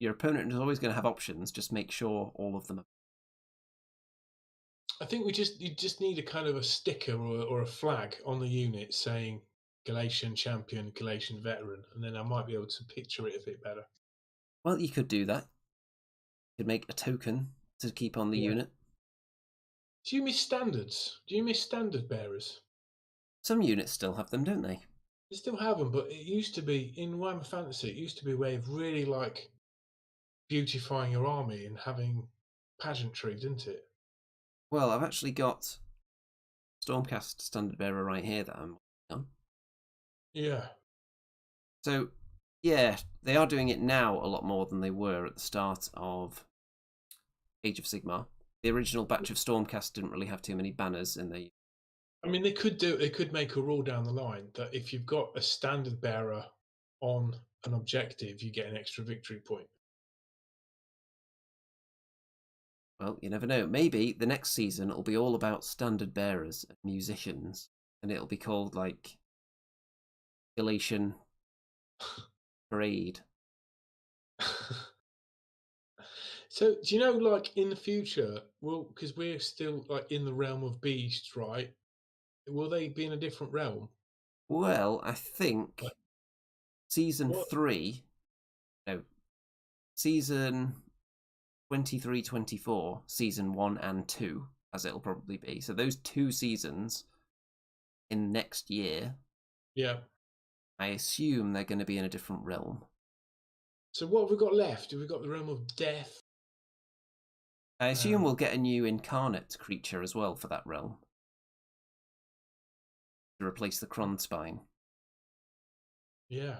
Your opponent is always going to have options. Just make sure all of them are. I think you just need a kind of a sticker or a flag on the unit saying Galatian champion, Galatian veteran, and then I might be able to picture it a bit better. Well, you could do that. You could make a token to keep on the unit. Do you miss standards? Do you miss standard bearers? Some units still have them, don't they? They still have them, but it used to be in Warhammer Fantasy. It used to be a way of really like beautifying your army and having pageantry, didn't it? Well, I've actually got Stormcast standard bearer right here that I'm working on. Yeah. So, yeah, they are doing it now a lot more than they were at the start of Age of Sigmar. The original batch of Stormcast didn't really have too many banners in the. I mean, they could make a rule down the line that if you've got a standard bearer on an objective, you get an extra victory point. Well, you never know. Maybe the next season it'll be all about standard bearers and musicians, and it'll be called like Galatian Parade. So, do you know, like in the future, well, because we're still like in the realm of beasts, right? Will they be in a different realm? Well, I think Like, season what? 3, no, season 23-24, season 1 and 2, as it'll probably be. So those 2 seasons in next year, Yeah. I assume they're going to be in a different realm. So, what have we got left? Have we got the realm of death? I assume we'll get a new incarnate creature as well for that realm to replace the Kronspine. Yeah.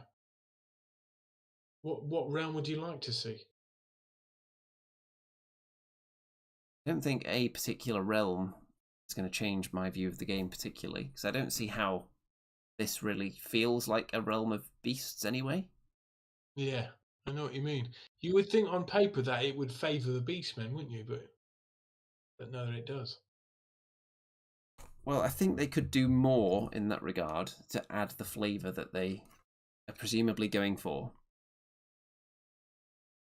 What realm would you like to see? I don't think a particular realm is going to change my view of the game particularly, because I don't see how this really feels like a realm of beasts anyway. Yeah, I know what you mean. You would think on paper that it would favour the beastmen, wouldn't you? But no, it does. Well, I think they could do more in that regard to add the flavour that they are presumably going for.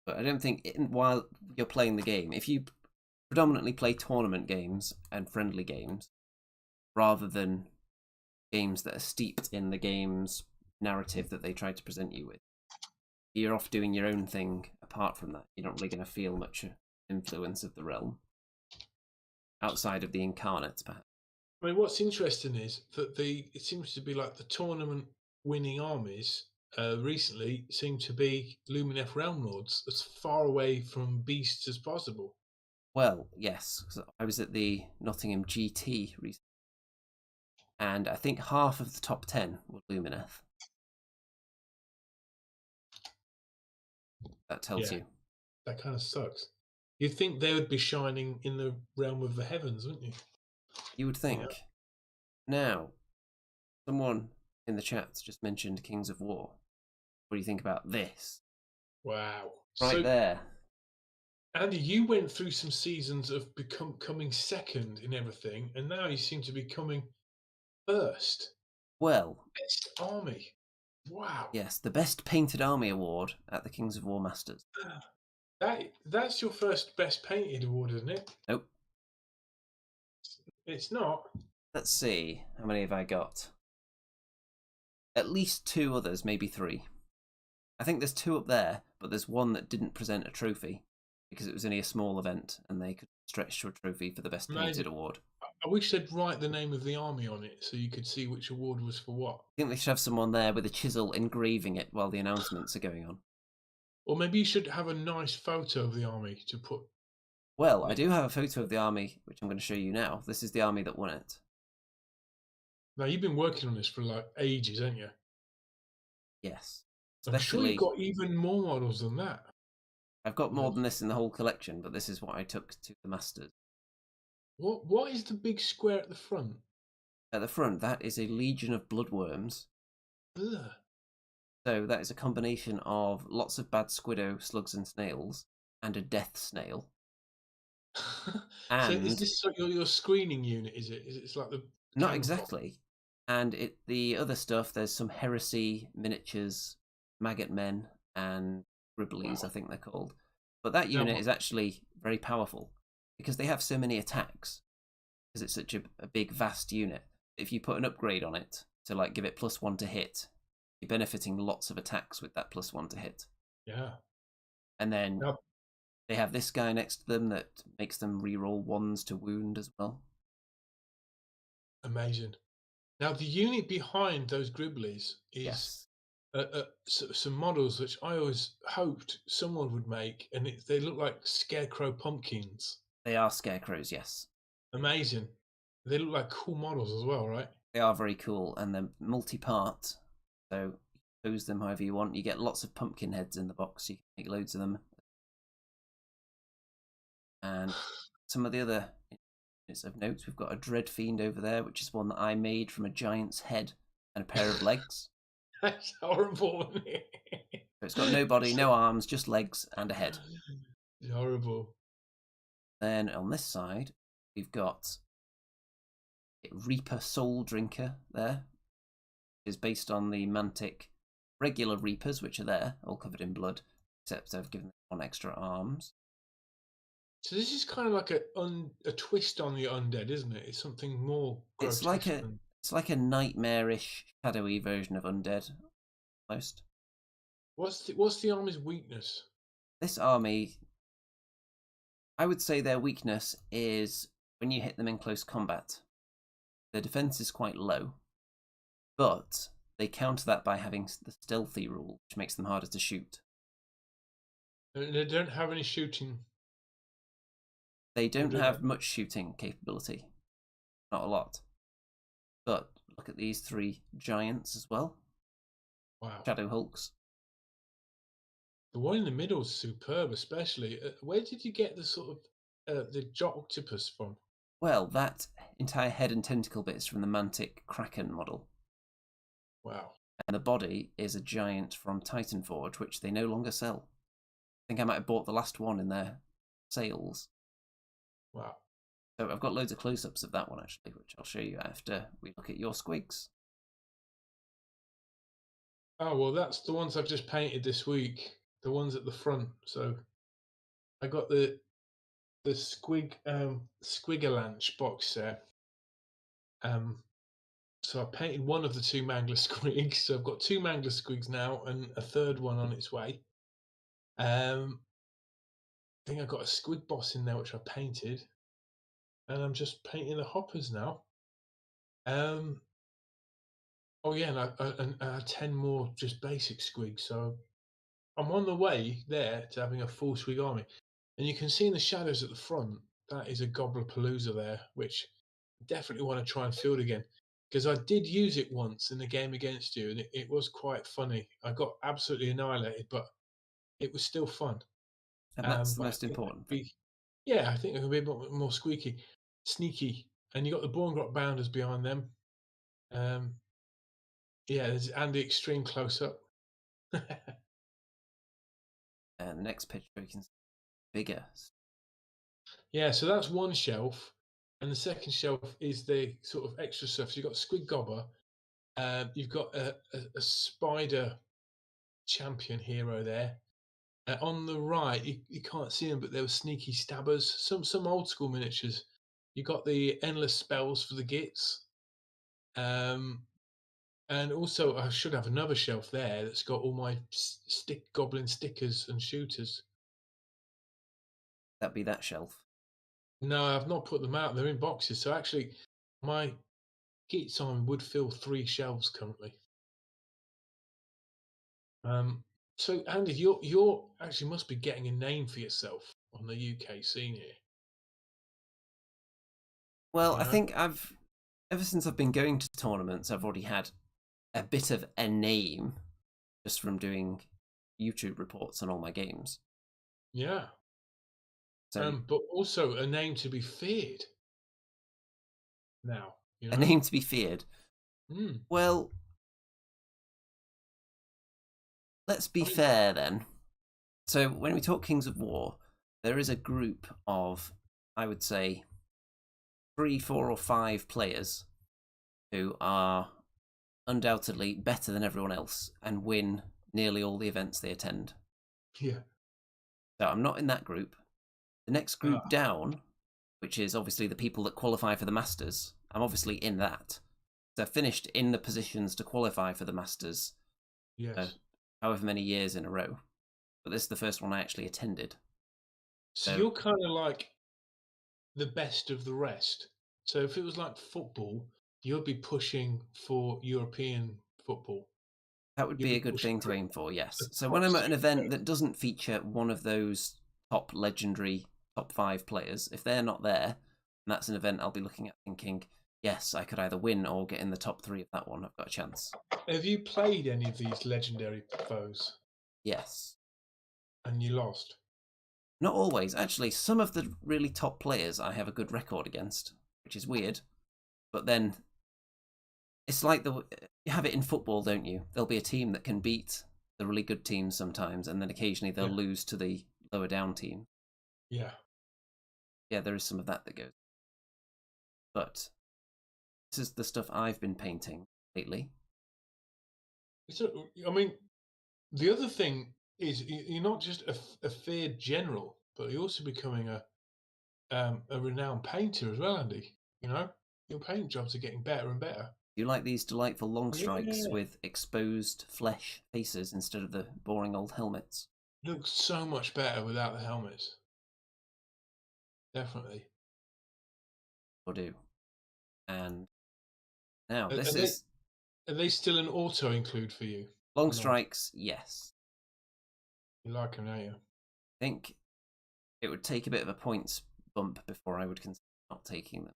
But I don't think, while you're playing the game, if you predominantly play tournament games and friendly games, rather than games that are steeped in the game's narrative that they try to present you with, you're off doing your own thing apart from that. You're not really going to feel much influence of the realm outside of the incarnates, perhaps. I mean, what's interesting is that it seems to be like the tournament winning armies recently seem to be Lumineth Realm Lords, as far away from beasts as possible. Well, yes, 'cause I was at the Nottingham GT recently, and I think half of the top 10 were Lumineth. That tells you. That kind of sucks. You'd think they would be shining in the realm of the heavens, wouldn't you? You would think. Yeah. Now, someone in the chat just mentioned Kings of War. What do you think about this? Wow. Right there. Andy, you went through some seasons of coming second in everything, and now you seem to be coming first. Well, best army. Wow. Yes, the best painted army award at the Kings of War Masters. That's your first best painted award, isn't it? Nope. It's not. Let's see. How many have I got? At least 2 others, maybe 3. I think there's 2 up there, but there's one that didn't present a trophy because it was only a small event and they could stretch to a trophy for the best painted award. I wish they'd write the name of the army on it so you could see which award was for what. I think they should have someone there with a chisel engraving it while the announcements are going on. Or maybe you should have a nice photo of the army to put. Well, I do have a photo of the army, which I'm going to show you now. This is the army that won it. Now, you've been working on this for like ages, haven't you? Yes. I'm sure you've got even more models than that. I've got more than this in the whole collection, but this is what I took to the Masters. What is the big square at the front? At the front, that is a legion of bloodworms. Ugh. So that is a combination of lots of bad squiddo, slugs, and snails, and a death snail. So is And this like your screening unit? Is it? It's like the not camouflage? exactly. And the other stuff, there's some heresy miniatures, maggot men, and gribblies, I Wow. think they're called. But that Now unit what? is actually very powerful because they have so many attacks. Because it's such a big, vast unit. If you put an upgrade on it to like give it +1 to hit, you're benefiting lots of attacks with that +1 to hit. Yeah. And then Now, they have this guy next to them that makes them reroll 1s to wound as well. amazing. Now the unit behind those gribblies is Yes, some models which I always hoped someone would make, and they look like scarecrow pumpkins. they are scarecrows, yes. Amazing. They look like cool models as well, right? They are very cool and they're multi-part, so you can pose them however you want. You get lots of pumpkin heads in the box, you can make loads of them. And some of the other units of note, we've got a Dread Fiend over there, which is one that I made from a giant's head and a pair of legs. That's horrible. So it's got no body, no arms, just legs and a head. It's horrible. Then on this side, we've got Reaper Soul Drinker there. Is based on the Mantic regular Reapers, which are there, all covered in blood, except I've given them 1 extra arms. So this is kind of like a twist on the undead, isn't it? It's something more It's grotesque like than a nightmarish, shadowy version of undead, almost. what's the army's weakness? This army, I would say their weakness is when you hit them in close combat. Their defense is quite low, but they counter that by having the stealthy rule, which makes them harder to shoot. They don't have any shooting. They don't do have they? much shooting capability, not a lot. But look at these 3 giants as well, Wow. Shadow Hulks. The one in the middle is superb, especially. Where did you get the sort of the octopus from? Well, that entire head and tentacle bit is from the Mantic Kraken model. Wow. And the body is a giant from Titanforge, which they no longer sell. I think I might have bought the last one in their sales. Wow. So I've got loads of close-ups of that one, actually, which I'll show you after we look at your squigs. Oh well, that's the ones I've just painted this week. The ones at the front. So I got the Squigalanch box set. So I painted one of the 2 Mangler squigs. So I've got 2 Mangler squigs now, and a third one on its way. I think I've got a squig boss in there which I painted, and I'm just painting the hoppers now. Oh yeah, and I had 10 more just basic squigs. So I'm on the way there to having a full squig army. And you can see in the shadows at the front, that is a Gobblerpalooza there, which I definitely want to try and field again. Because I did use it once in the game against you, and it was quite funny. I got absolutely annihilated, but it was still fun. And that's the But I most think I important could thing. be, yeah, I think I can be a bit more sneaky. And you got the Borngrot Bounders behind them. Yeah, and the extreme close up. And the next picture you can see bigger. Yeah, so that's one shelf, and the second shelf is the sort of extra stuff. So you've got Squid Gobber, you've got a spider champion hero there. On the right, you can't see them, but there were sneaky stabbers, some old school miniatures. You got the endless spells for the Gitz, and also I should have another shelf there that's got all my goblin stickers and shooters. That'd be that shelf. No, I've not put them out. They're in boxes. So actually, my Gitz army would fill 3 shelves currently. So Andy, you're actually must be getting a name for yourself on the UK scene here. Well, You I know? think ever since I've been going to tournaments, I've already had a bit of a name just from doing YouTube reports on all my games. Yeah. So But also a name to be feared. Now, you a know. name to be feared. Mm. Well, let's be fair then. So when we talk Kings of War, there is a group of, I would say, 3, 4, or 5 players who are undoubtedly better than everyone else and win nearly all the events they attend. Yeah. So I'm not in that group. The next group down, which is obviously the people that qualify for the Masters, I'm obviously in that. So I finished in the positions to qualify for the Masters. Yes. However many years in a row. But this is the first one I actually attended. So you're kind of like the best of the rest. So if it was like football, you'd be pushing for European football. That would You'd be be a good pushing thing to for aim for, yes. the So top when I'm at an 6 event players. that doesn't feature one of those top legendary top 5 players, if they're not there, and that's an event I'll be looking at thinking, yes, I could either win or get in the top 3 of that one. I've got a chance. Have you played any of these legendary foes Yes. and you lost? Not always. Actually, some of the really top players I have a good record against, which is weird. But then it's like you have it in football, don't you? There'll be a team that can beat the really good teams sometimes, and then occasionally they'll lose to the lower down team. Yeah. Yeah, there is some of that goes. But this is the stuff I've been painting lately. So, I mean, the other thing is you're not just a feared general, but you're also becoming a renowned painter as well, Andy. You know, your paint jobs are getting better and better. You like these delightful long strikes Yeah. with exposed flesh faces instead of the boring old helmets. Looks so much better without the helmets. Definitely. Or do. And now Are, this are they is are they still an auto include for you? long strikes, yes. You like them, don't you? I think it would take a bit of a points bump before I would consider not taking them.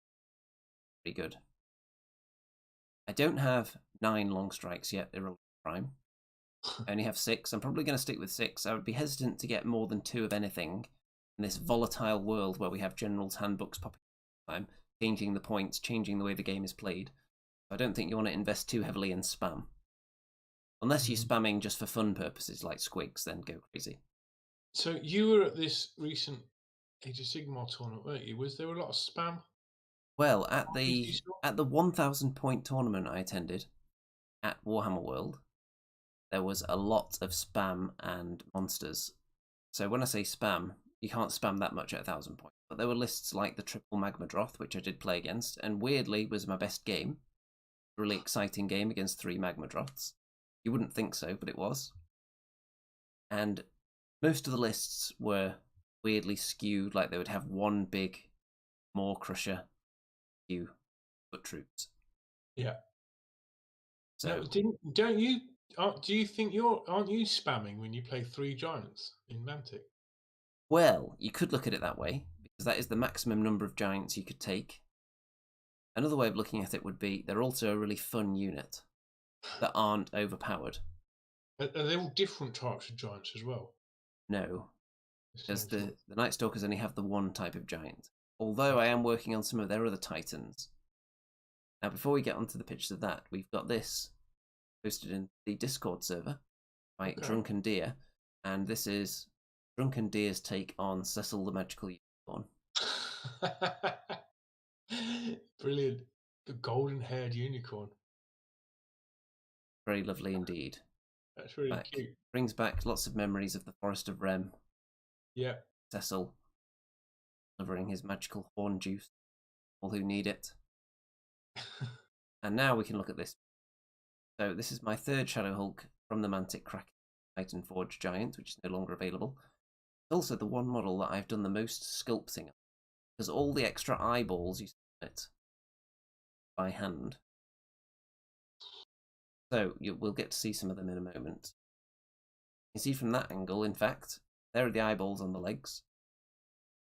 Pretty good. I don't have 9 long strikes yet, Irrelevant Prime. I only have 6. I'm probably going to stick with 6. I would be hesitant to get more than 2 of anything in this volatile world where we have generals' handbooks popping all the time, changing the points, changing the way the game is played. I don't think you want to invest too heavily in spam. Unless you're spamming just for fun purposes like Squigs, then go crazy. So you were at this recent Age of Sigmar tournament, weren't you? Was there a lot of spam? Well, at the 1,000 point tournament I attended at Warhammer World, there was a lot of spam and monsters. So when I say spam, you can't spam that much at 1,000 points. But there were lists like the triple Magma Droth, which I did play against, and weirdly was my best game. Really exciting game against 3 Magma Droths. You wouldn't think so, but it was. And most of the lists were weirdly skewed, like they would have one big Maw Crusher, few foot troops. Yeah. So Do you think aren't you spamming when you play 3 giants in Mantic? well, you could look at it that way, because that is the maximum number of giants you could take. Another way of looking at it would be they're also a really fun unit that aren't overpowered. Are they all different types of giants as well? No, because the Night Stalkers only have the one type of giant. Although I am working on some of their other titans. Now, before we get onto the pictures of that, we've got this posted in the Discord server by Drunken Deer, and this is Drunken Deer's take on Cecil the Magical Unicorn. Brilliant. The golden-haired unicorn. Very lovely indeed. That's really cute. Brings back lots of memories of the Forest of Rem. Yeah. Cecil delivering his magical horn juice, all who need it. And now we can look at this. So this is my 3rd Shadow Hulk from the Mantic Kraken Titan Forge Giant, which is no longer available. It's also the one model that I've done the most sculpting on, because all the extra eyeballs you see it by hand. So we'll get to see some of them in a moment. You can see from that angle, in fact, there are the eyeballs on the legs.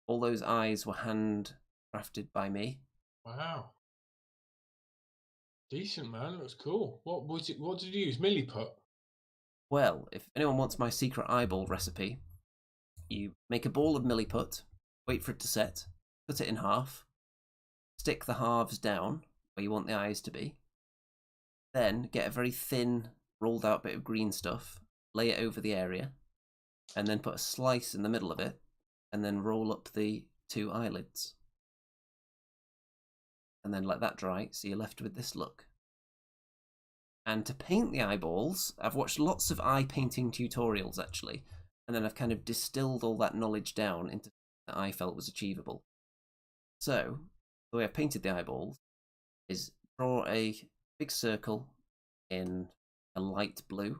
All those eyes were handcrafted by me. Wow. Decent, man. Looks cool. What did you use? Milliput? Well, if anyone wants my secret eyeball recipe, you make a ball of milliput, wait for it to set, cut it in half, stick the halves down where you want the eyes to be, then get a very thin, rolled out bit of green stuff, lay it over the area, and then put a slice in the middle of it, and then roll up the 2 eyelids. And then let that dry, so you're left with this look. And to paint the eyeballs, I've watched lots of eye painting tutorials actually, and then I've kind of distilled all that knowledge down into something that I felt was achievable. So, the way I've painted the eyeballs is draw a big circle in a light blue,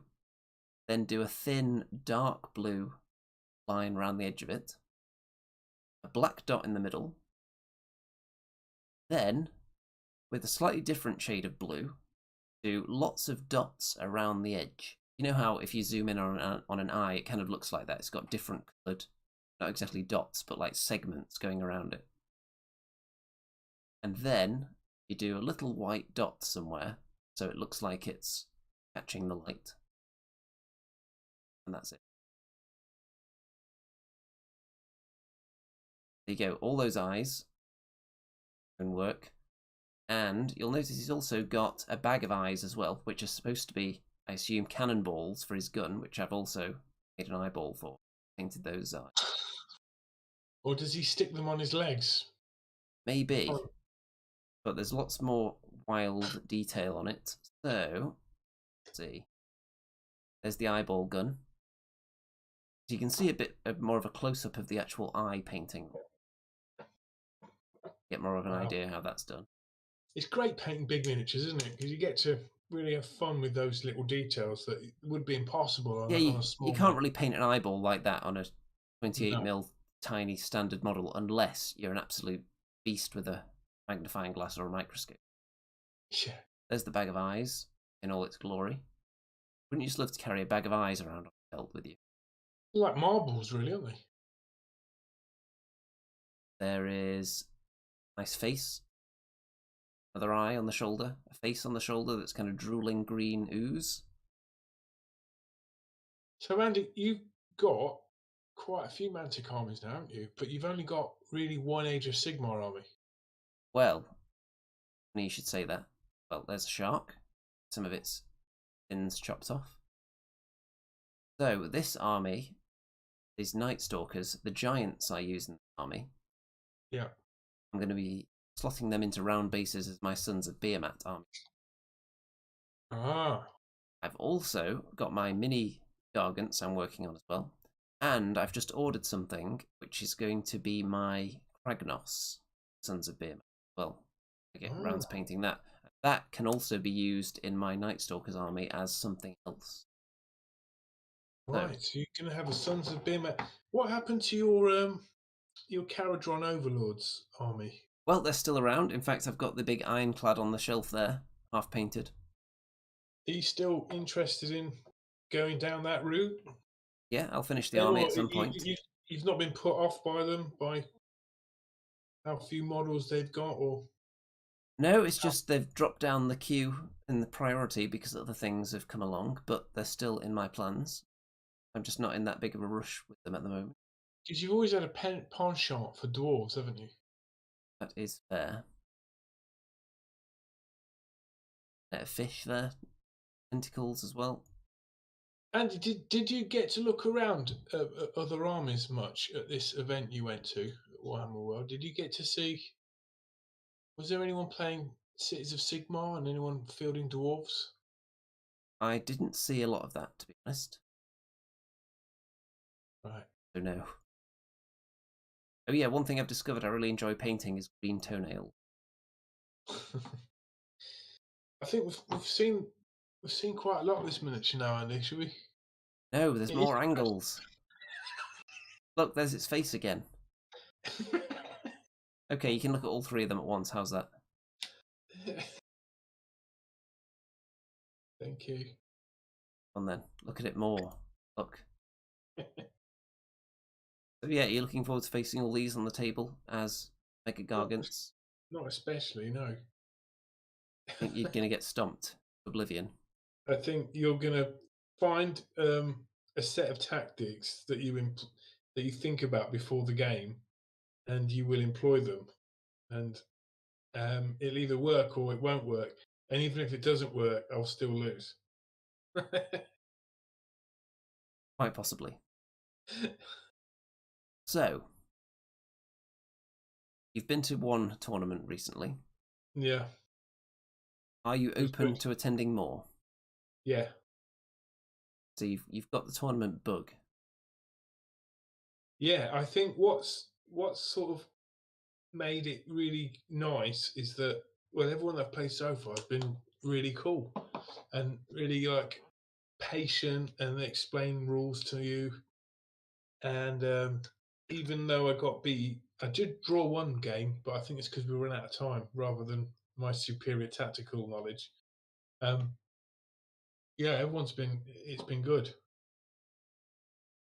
then do a thin dark blue line around the edge of it, a black dot in the middle, then, with a slightly different shade of blue, do lots of dots around the edge. You know how if you zoom in on an eye, it kind of looks like that. It's got different coloured, not exactly dots, but like segments going around it. And then you do a little white dot somewhere, so it looks like it's catching the light. And that's it. There you go, all those eyes can work. And you'll notice he's also got a bag of eyes as well, which are supposed to be, I assume, cannonballs for his gun, which I've also made an eyeball for. Painted those eyes. Or does he stick them on his legs? Maybe. Oh. But there's lots more wild detail on it. So, let's see. There's the eyeball gun. So you can see a bit more of a close-up of the actual eye painting. Get more of an idea how that's done. It's great painting big miniatures, isn't it? Because you get to really have fun with those little details that would be impossible on, on a small. You can't really paint an eyeball like that on a 28mm No. tiny standard model unless you're an absolute beast with a magnifying glass or a microscope. Yeah. There's the bag of eyes in all its glory. Wouldn't you just love to carry a bag of eyes around on your belt with you? They're like marbles, really, aren't they? There is a nice face. Another eye on the shoulder. A face on the shoulder that's kind of drooling green ooze. So, Andy, you've got quite a few Mantic armies now, haven't you? But you've only got really one Age of Sigmar army. Well, you should say that. Well, there's a shark. Some of its fins chopped off. So, this army is Night Stalkers. The giants I use in the army. Yeah. I'm going to be slotting them into round bases as my Sons of Behemat army. Ah. I've also got my mini Gargants I'm working on as well. And I've just ordered something which is going to be my Kragnos Sons of Behemat. Well, I get round to painting that. That can also be used in my Night Stalkers army as something else. Right, so you're going to have the Sons of Behemat. What happened to your Caradron Overlords army? Well, they're still around. In fact, I've got the big ironclad on the shelf there, half painted. Are you still interested in going down that route? Yeah, I'll finish the army at some point. You've not been put off by them, by how few models they've got, or? No, it's just they've dropped down the queue in the priority because other things have come along, but they're still in my plans. I'm just not in that big of a rush with them at the moment. Because you've always had a penchant for dwarves, haven't you? That is fair. A fish there. Tentacles as well. Andy, did you get to look around other armies much at this event you went to at Warhammer World? Did you get to see? Was there anyone playing Cities of Sigmar and anyone fielding dwarves? I didn't see a lot of that, to be honest. Right. So no. Oh yeah, one thing I've discovered I really enjoy painting is green toenail. I think we've seen quite a lot of this miniature now, Andy. Should we? No, there's more angles. Look, there's its face again. Okay, you can look at all three of them at once. How's that? Thank you. Come on then, look at it more. Look. So yeah, you're looking forward to facing all these on the table as Mega Gargants? Not especially, no. I think you're going to get stomped. Oblivion. I think you're going to find a set of tactics that you think about before the game, and you will employ them, and it'll either work or it won't work. And even if it doesn't work, I'll still lose. Quite possibly. So, you've been to one tournament recently. Yeah. Are you was open good. to attending more? Yeah. So you've got the tournament bug. Yeah, I think what's sort of made it really nice is that, well, everyone I've played so far has been really cool and really like patient, and they explain rules to you. And even though I got beat, I did draw one game, but I think it's because we ran out of time rather than my superior tactical knowledge. Um, yeah, it's been good.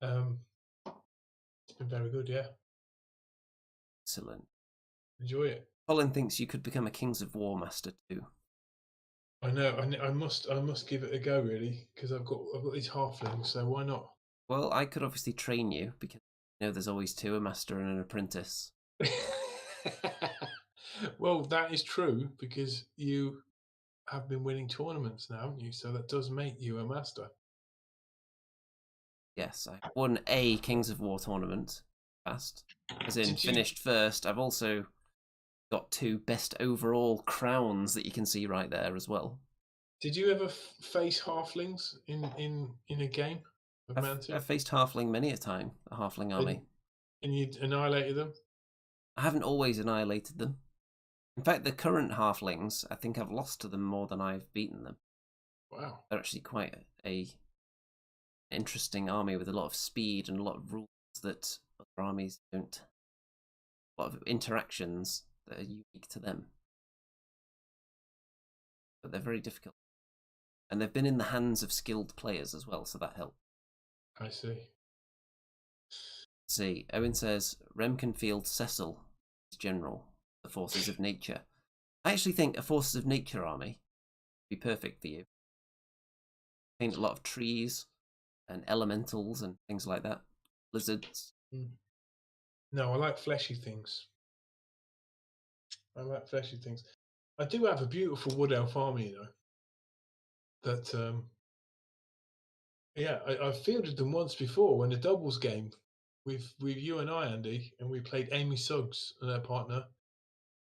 Um, it's been very good. Yeah, Excellent. enjoy it. Colin thinks you could become a Kings of War master too. I know. I must give it a go really, because I've got these halflings. So why not? Well, I could obviously train you because there's always two, a master and an apprentice. Well, that is true because you have been winning tournaments now, haven't you? So that does make you a master. Yes, I won a Kings of War tournament fast. As in, Did you finished first. I've also got 2 best overall crowns that you can see right there as well. did you ever face halflings in a game of Mantle? I've faced halfling many a time, a halfling army. And you annihilated them? I haven't always annihilated them. In fact, the current halflings, I think I've lost to them more than I've beaten them. Wow. They're actually quite a interesting army with a lot of speed and a lot of rules that other armies don't. A lot of interactions that are unique to them. But they're very difficult. And they've been in the hands of skilled players as well, so that helps. I see. See, Owen says, Rem can field Cecil as general, the forces of nature. I actually think a forces of nature army would be perfect for you. Paint a lot of trees and elementals and things like that. Lizards. No, I like fleshy things. I do have a beautiful wood elf army, you know. That yeah, I've fielded them once before when a doubles game with you and I, Andy, and we played Amy Suggs and her partner,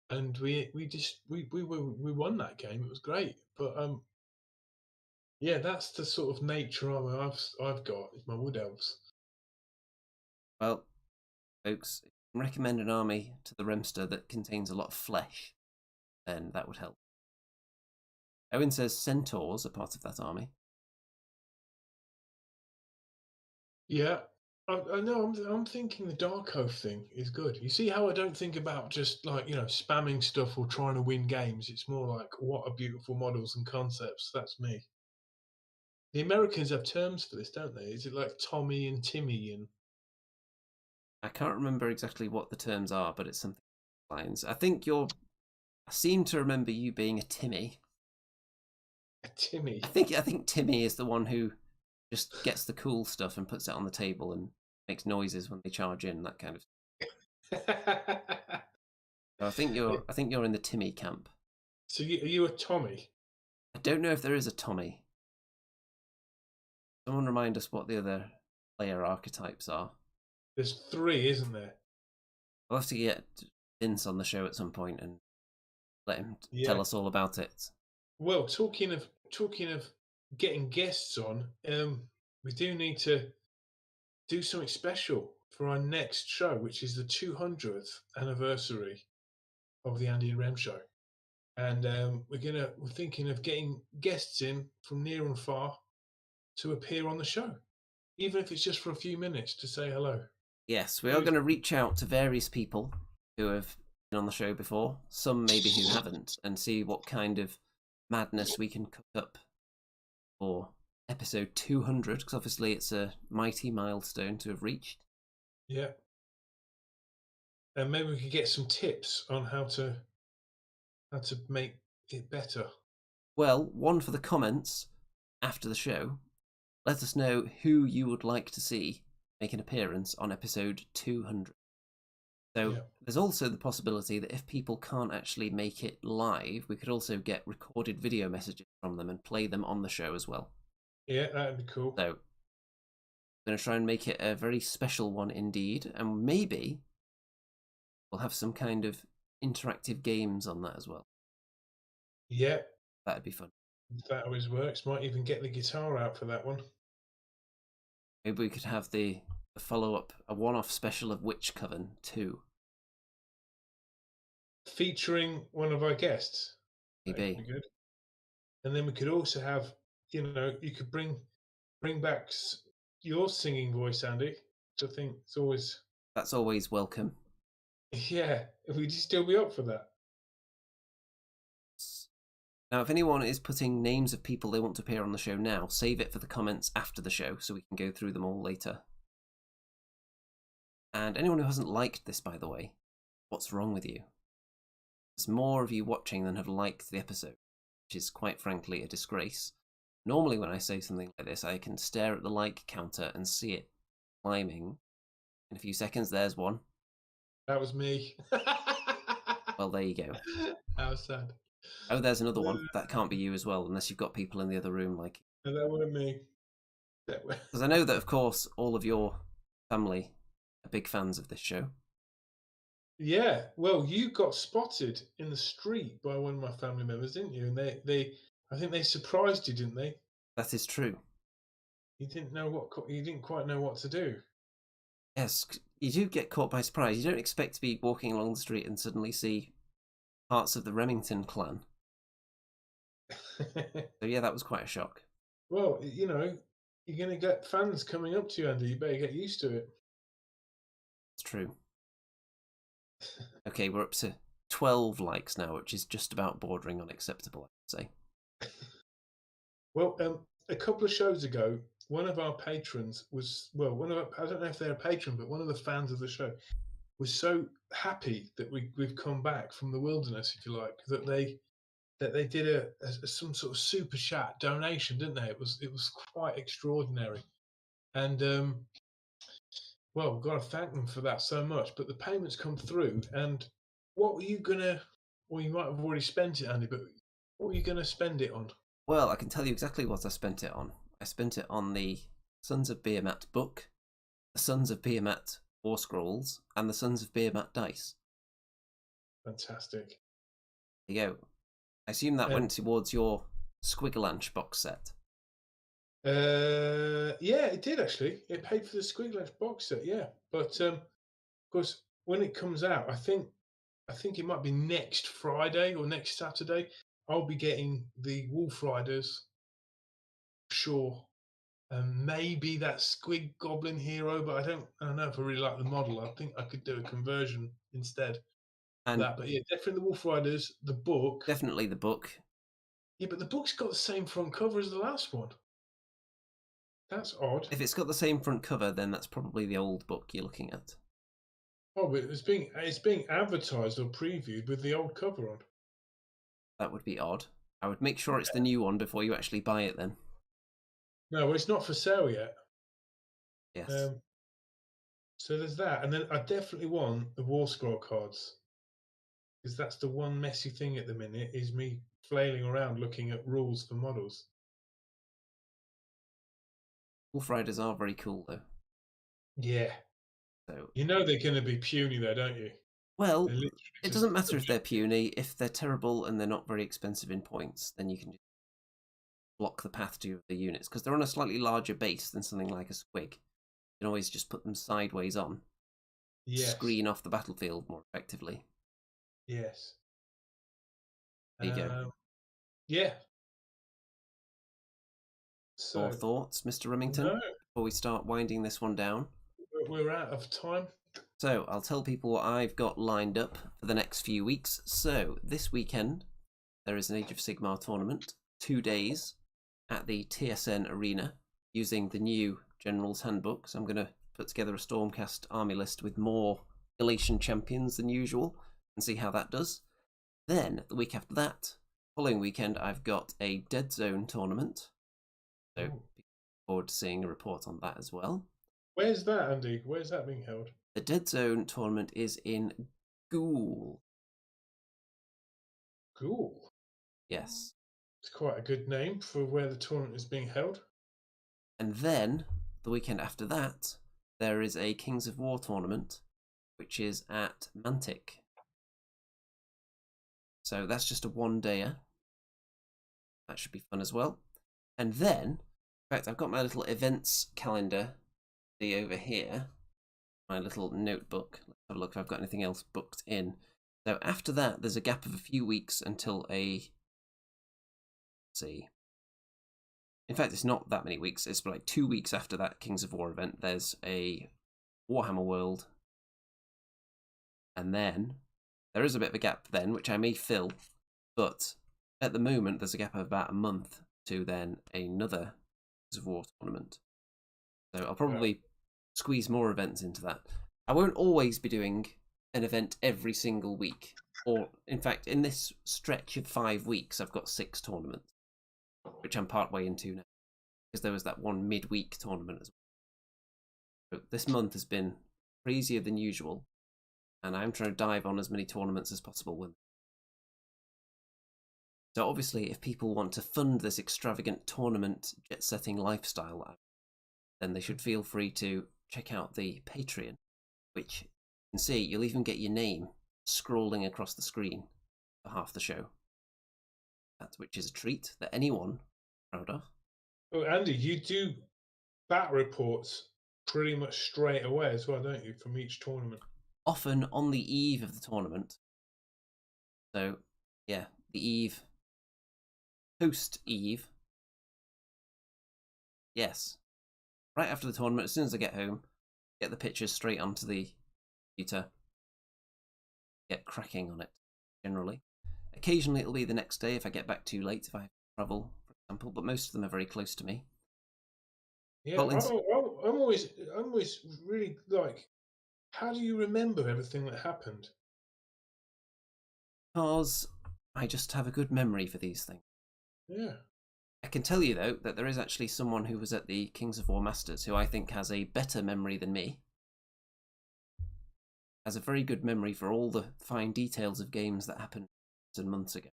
and we won that game. It was great, but yeah, that's the sort of nature armor I've got is my wood elves. Well, folks, if you can recommend an army to the Remster that contains a lot of flesh, then that would help. Owen says centaurs are part of that army. Yeah, I know. I'm thinking the Dark Oath thing is good. You see how I don't think about just like spamming stuff or trying to win games. It's more like what are beautiful models and concepts. That's me. The Americans have terms for this, don't they? Is it like Tommy and Timmy and I can't remember exactly what the terms are, but it's something lines. I seem to remember you being a Timmy. a Timmy? I think Timmy is the one who just gets the cool stuff and puts it on the table and makes noises when they charge in, that kind of stuff. So I think you're in the Timmy camp. So are you a Tommy? I don't know if there is a Tommy. Someone remind us what the other player archetypes are. There's 3, isn't there? I'll have to get Vince on the show at some point and let him tell us all about it. Well, talking of getting guests on, we do need to do something special for our next show, which is the 200th anniversary of the Andy and Rem show, and we're thinking of getting guests in from near and far to appear on the show, even if it's just for a few minutes to say hello. Yes, we are going to reach out to various people who have been on the show before, some maybe who haven't, and see what kind of madness we can cook up for episode 200, because obviously it's a mighty milestone to have reached. Yeah. And maybe we could get some tips on how to make it better. Well, one for the comments after the show. Let us know who you would like to see make an appearance on episode 200. So there's also the possibility that if people can't actually make it live, we could also get recorded video messages from them and play them on the show as well. Yeah, that'd be cool. So I'm going to try and make it a very special one indeed, and maybe we'll have some kind of interactive games on that as well. Yeah, That'd be fun. that always works. Might even get the guitar out for that one. Maybe we could have the follow-up, a one-off special of Witch Coven 2. Featuring one of our guests. Maybe. That'd be good. And then we could also have, you could bring back your singing voice, Andy. Which I think it's always. That's always welcome. Yeah, would you still be up for that? Now, if anyone is putting names of people they want to appear on the show now, save it for the comments after the show so we can go through them all later. And anyone who hasn't liked this, by the way, what's wrong with you? There's more of you watching than have liked the episode, which is quite frankly a disgrace. Normally when I say something like this, I can stare at the like counter and see it climbing. In a few seconds, there's one. That was me. Well, there you go. How sad. Oh, there's another one. That can't be you as well, unless you've got people in the other room like... No, that wasn't me. Because I know that, of course, all of your family are big fans of this show. Yeah, well, you got spotted in the street by one of my family members, didn't you? And I think they surprised you, didn't they? That is true. You didn't quite know what to do. Yes, you do get caught by surprise. You don't expect to be walking along the street and suddenly see parts of the Remington clan. So yeah, that was quite a shock. Well, you're going to get fans coming up to you, Andy. You better get used to it. It's true. Okay, we're up to 12 likes now, which is just about bordering on acceptable, I would say. Well, a couple of shows ago, one of our patrons was, I don't know if they're a patron, but one of the fans of the show was so happy that we've come back from the wilderness, if you like, that they did some sort of super chat donation, didn't they? It was quite extraordinary, and well, we've got to thank them for that so much. But the payments come through, and what were you gonna? Well, you might have already spent it, Andy, but what were you gonna spend it on? Well, I can tell you exactly what I spent it on. I spent it on the Sons of Beermat book, the Sons of Beermat War Scrolls, and the Sons of Beermat dice. Fantastic. There you go. I assume that went towards your Squigalanch box set. Yeah, it did actually. It paid for the Squigalanch box set, yeah. But of course, when it comes out, I think it might be next Friday or next Saturday. I'll be getting the Wolf Riders, sure, and maybe that Squig Goblin Hero, but I don't know if I really like the model. I think I could do a conversion instead of that. But yeah, definitely the Wolf Riders, the book. Definitely the book. Yeah, but the book's got the same front cover as the last one. That's odd. If it's got the same front cover, then that's probably the old book you're looking at. Oh, but it's being advertised or previewed with the old cover on. That would be odd. I would make sure it's the new one before you actually buy it then. No, well, it's not for sale yet. Yes. So there's that. And then I definitely want the War Scroll cards. Because that's the one messy thing at the minute, is me flailing around looking at rules for models. Wolf Riders are very cool, though. Yeah. So you know they're going to be puny, though, don't you? Well, it doesn't matter if they're puny. If they're terrible and they're not very expensive in points, then you can just block the path to the units. Because they're on a slightly larger base than something like a Squig. You can always just put them sideways on. Yes. Screen off the battlefield more effectively. Yes. There you go. Yeah. So, More thoughts, Mr. Remington, before we start winding this one down? We're out of time. So I'll tell people what I've got lined up for the next few weeks. So this weekend, there is an Age of Sigmar tournament, 2 days at the TSN Arena using the new General's Handbook. So I'm going to put together a Stormcast army list with more Galatian champions than usual and see how that does. Then the week after that, following weekend, I've got a Dead Zone tournament. So look forward to seeing a report on that as well. Where's that, Andy? Where's that being held? The Dead Zone tournament is in Ghoul. Ghoul? Yes. It's quite a good name for where the tournament is being held. And then the weekend after that, there is a Kings of War tournament, which is at Mantic. So that's just a one-dayer. That should be fun as well. And then, in fact, I've got my little events calendar over here, my little notebook. Let's have a look if I've got anything else booked in. So after that, there's a gap of a few weeks until let's see. In fact, it's not that many weeks. It's like 2 weeks after that Kings of War event. There's a Warhammer World. And then there is a bit of a gap then, which I may fill. But at the moment, there's a gap of about a month to then another Kings of War tournament. So I'll probably squeeze more events into that. I won't always be doing an event every single week. Or, in fact, in this stretch of 5 weeks, I've got 6 tournaments, which I'm partway into now, because there was that one midweek tournament as well. So this month has been crazier than usual, and I'm trying to dive on as many tournaments as possible. So obviously, if people want to fund this extravagant tournament jet-setting lifestyle, then they should feel free to check out the Patreon, which you can see, you'll even get your name scrolling across the screen for half the show. Which is a treat that anyone proud of. Oh, Andy, you do bat reports pretty much straight away as well, don't you, from each tournament? Often on the eve of the tournament. So, yeah, the eve. Post-eve. Yes. Right after the tournament, as soon as I get home, get the pictures straight onto the computer. Get cracking on it, generally. Occasionally it'll be the next day if I get back too late, if I have to travel, for example, but most of them are very close to me. Yeah, I'm always really like, how do you remember everything that happened? Because I just have a good memory for these things. Yeah. I can tell you, though, that there is actually someone who was at the Kings of War Masters who I think has a better memory than me. Has a very good memory for all the fine details of games that happened months ago.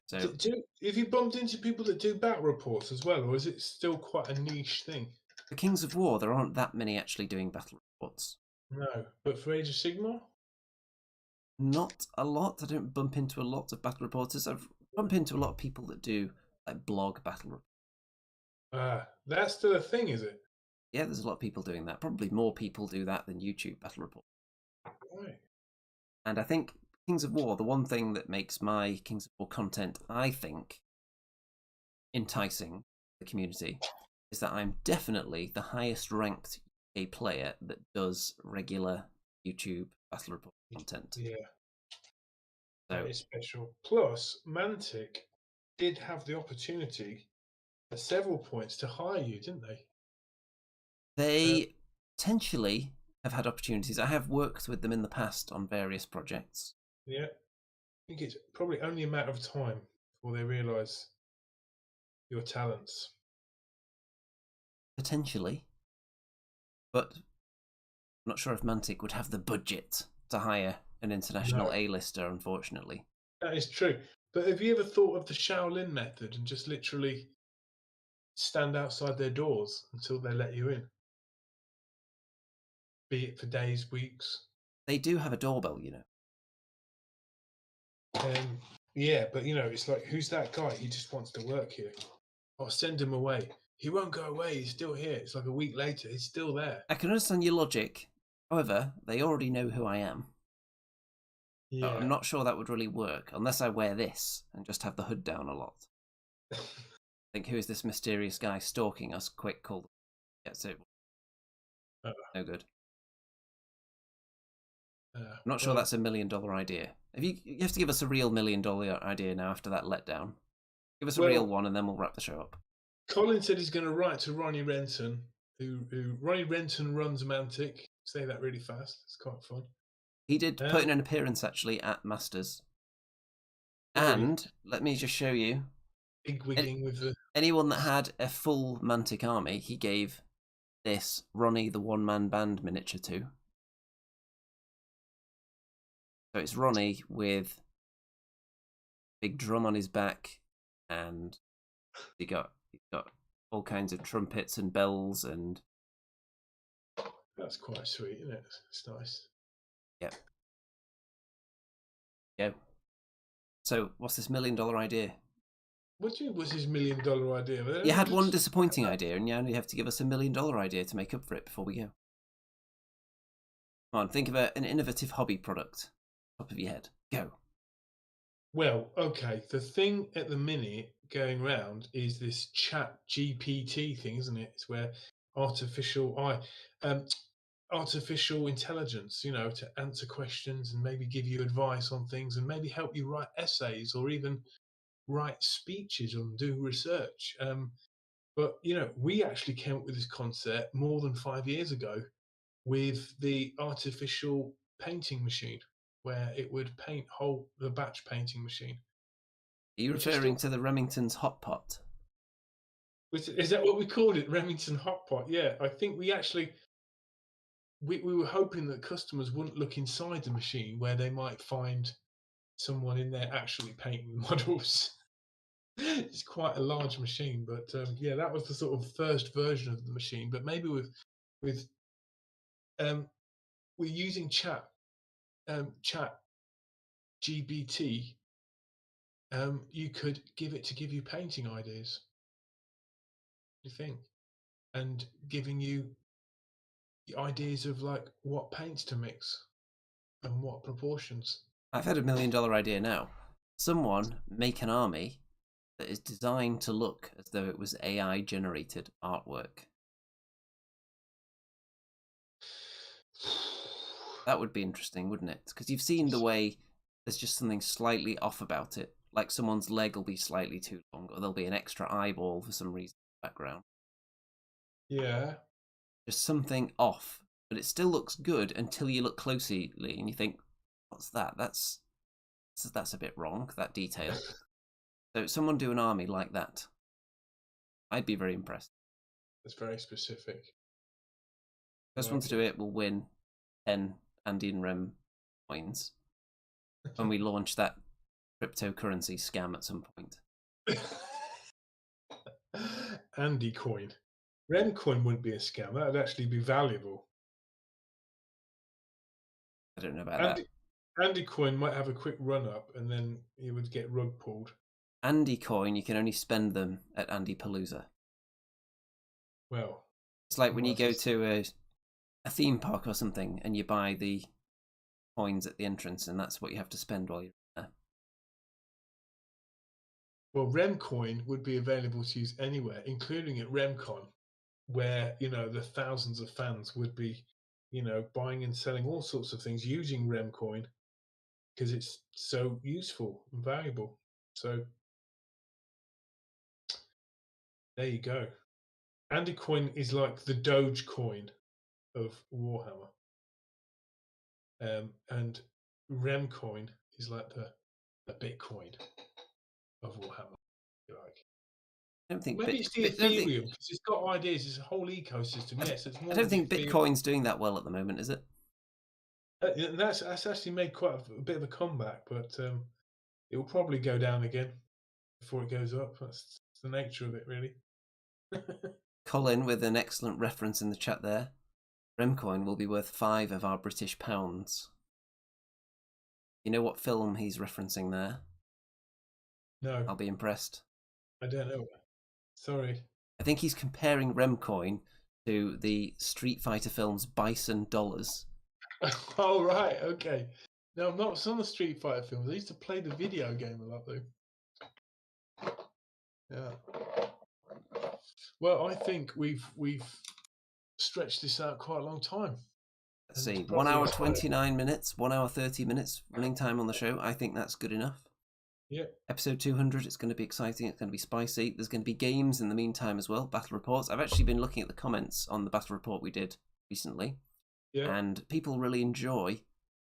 So, have you bumped into people that do bat reports as well, or is it still quite a niche thing? for Kings of War, there aren't that many actually doing battle reports. No, but for Age of Sigmar? Not a lot. I don't bump into a lot of battle reporters. I've bumped into a lot of people that do like blog battle reports. That's still a thing, is it? Yeah, there's a lot of people doing that. Probably more people do that than YouTube battle reports. Right. And I think Kings of War, the one thing that makes my Kings of War content, I think, enticing the community, is that I'm definitely the highest ranked UK player that does regular YouTube battle report content. Yeah. So that is special. Plus, Mantic did have the opportunity at several points to hire you, didn't they? they potentially have had opportunities. I have worked with them in the past on various projects. Yeah. I think it's probably only a matter of time before they realise your talents. Potentially. But I'm not sure if Mantic would have the budget to hire an international A-lister, unfortunately. That is true. But have you ever thought of the Shaolin method and just literally stand outside their doors until they let you in? Be it for days, weeks. They do have a doorbell, you know. Yeah, but it's like, who's that guy? He just wants to work here. I'll send him away. He won't go away. He's still here. It's like a week later. He's still there. I can understand your logic. However, they already know who I am. Yeah. So I'm not sure that would really work unless I wear this and just have the hood down a lot. Think, who is this mysterious guy stalking us? Quick, call them. Yeah, so no good. I'm not sure that's $1 million idea. You have to give us a real $1 million idea now after that letdown. Give us a real one and then we'll wrap the show up. Colin said he's going to write to Ronnie Renton, who Ronnie Renton runs Mantic. Say that really fast. It's quite fun. He did put in an appearance actually at Masters. And let me just show you. Big wigging with the... Anyone that had a full Mantic army, he gave this Ronnie the one-man band miniature to. So it's Ronnie with big drum on his back, and he's got all kinds of trumpets and bells and. That's quite sweet, isn't it? It's nice. Yep. Go. So, what's this $1 million idea? What do you was his $1 million idea? You had one disappointing idea, and you only have to give us $1 million idea to make up for it before we go. Come on, think of an innovative hobby product. Top of your head. Go. Well, okay. The thing at the minute going round is this Chat GPT thing, isn't it? It's where artificial intelligence, to answer questions and maybe give you advice on things and maybe help you write essays or even write speeches and do research. But we actually came up with this concept more than 5 years ago with the artificial painting machine, where it would paint the batch painting machine. Are you referring to the Remington's hot pot? Is that what we called it? Remington hot pot? Yeah, I think we actually we were hoping that customers wouldn't look inside the machine where they might find someone in there actually painting models. It's quite a large machine, but yeah, that was the sort of first version of the machine. But maybe with we're using chat GBT. You could give you painting ideas. You think, and giving you the ideas of like what paints to mix and what proportions. I've had $1 million idea now. Someone make an army that is designed to look as though it was AI generated artwork. That would be interesting, wouldn't it? Because you've seen the way there's just something slightly off about it. Like someone's leg will be slightly too long, or there'll be an extra eyeball for some reason in the background. Yeah. Just something off. But it still looks good until you look closely and you think, what's that? That's a bit wrong, that detail. So someone do an army like that. I'd be very impressed. That's very specific. First one to do it will win 10 Andy and Rem coins when we launch that cryptocurrency scam at some point. Andy coin. Rem coin wouldn't be a scam. That would actually be valuable. I don't know about that. Andy coin might have a quick run up and then he would get rug pulled. Andy coin, you can only spend them at Andy Palooza. Well, it's like when you go to a theme park or something and you buy the coins at the entrance, and that's what you have to spend while you're there. Well, Rem coin would be available to use anywhere, including at RemCon, where the thousands of fans would be buying and selling all sorts of things using Rem coin because it's so useful and valuable. So there you go. Andy coin is like the Doge coin of Warhammer, and Rem coin is like the Bitcoin of Warhammer. If you like. I don't think maybe it's the Ethereum because it's got ideas. It's a whole ecosystem. Yes, it's more. I don't think Bitcoin's doing that well at the moment, is it? That's actually made quite a bit of a comeback, but it will probably go down again before it goes up. That's the nature of it, really. Colin with an excellent reference in the chat there. Remcoin will be worth 5 of our British pounds. You know what film he's referencing there? No. I'll be impressed. I don't know. Sorry. I think he's comparing Remcoin to the Street Fighter film's Bison Dollars. Oh, right. Okay. No, I'm not on the Street Fighter films. I used to play the video game a lot, though. Yeah. Well, I think we've stretched this out quite a long time. Let's see, 1 hour 29 minutes, 1 hour 30 minutes running time on the show. I think that's good enough. Yeah. Episode 200, it's going to be exciting. It's going to be spicy. There's going to be games in the meantime as well, battle reports. I've actually been looking at the comments on the battle report we did recently. Yeah. And people really enjoy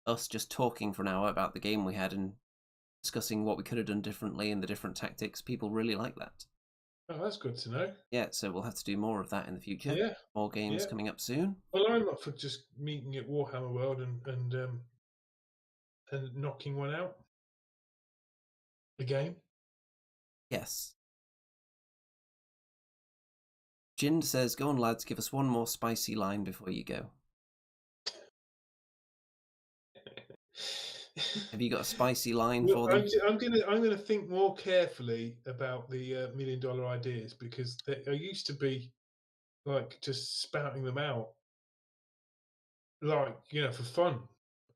us just talking for an hour about the game we had and discussing what we could have done differently and the different tactics. People really like that. Oh, that's good to know. Yeah, so we'll have to do more of that in the future. Yeah. More games coming up soon. Well, I'm up for just meeting at Warhammer World and knocking one out. A game. Yes. Jind says, go on, lads, give us one more spicy line before you go. Have you got a spicy line for them? I'm gonna think more carefully about the $1 million ideas, because I used to be like just spouting them out, like, for fun,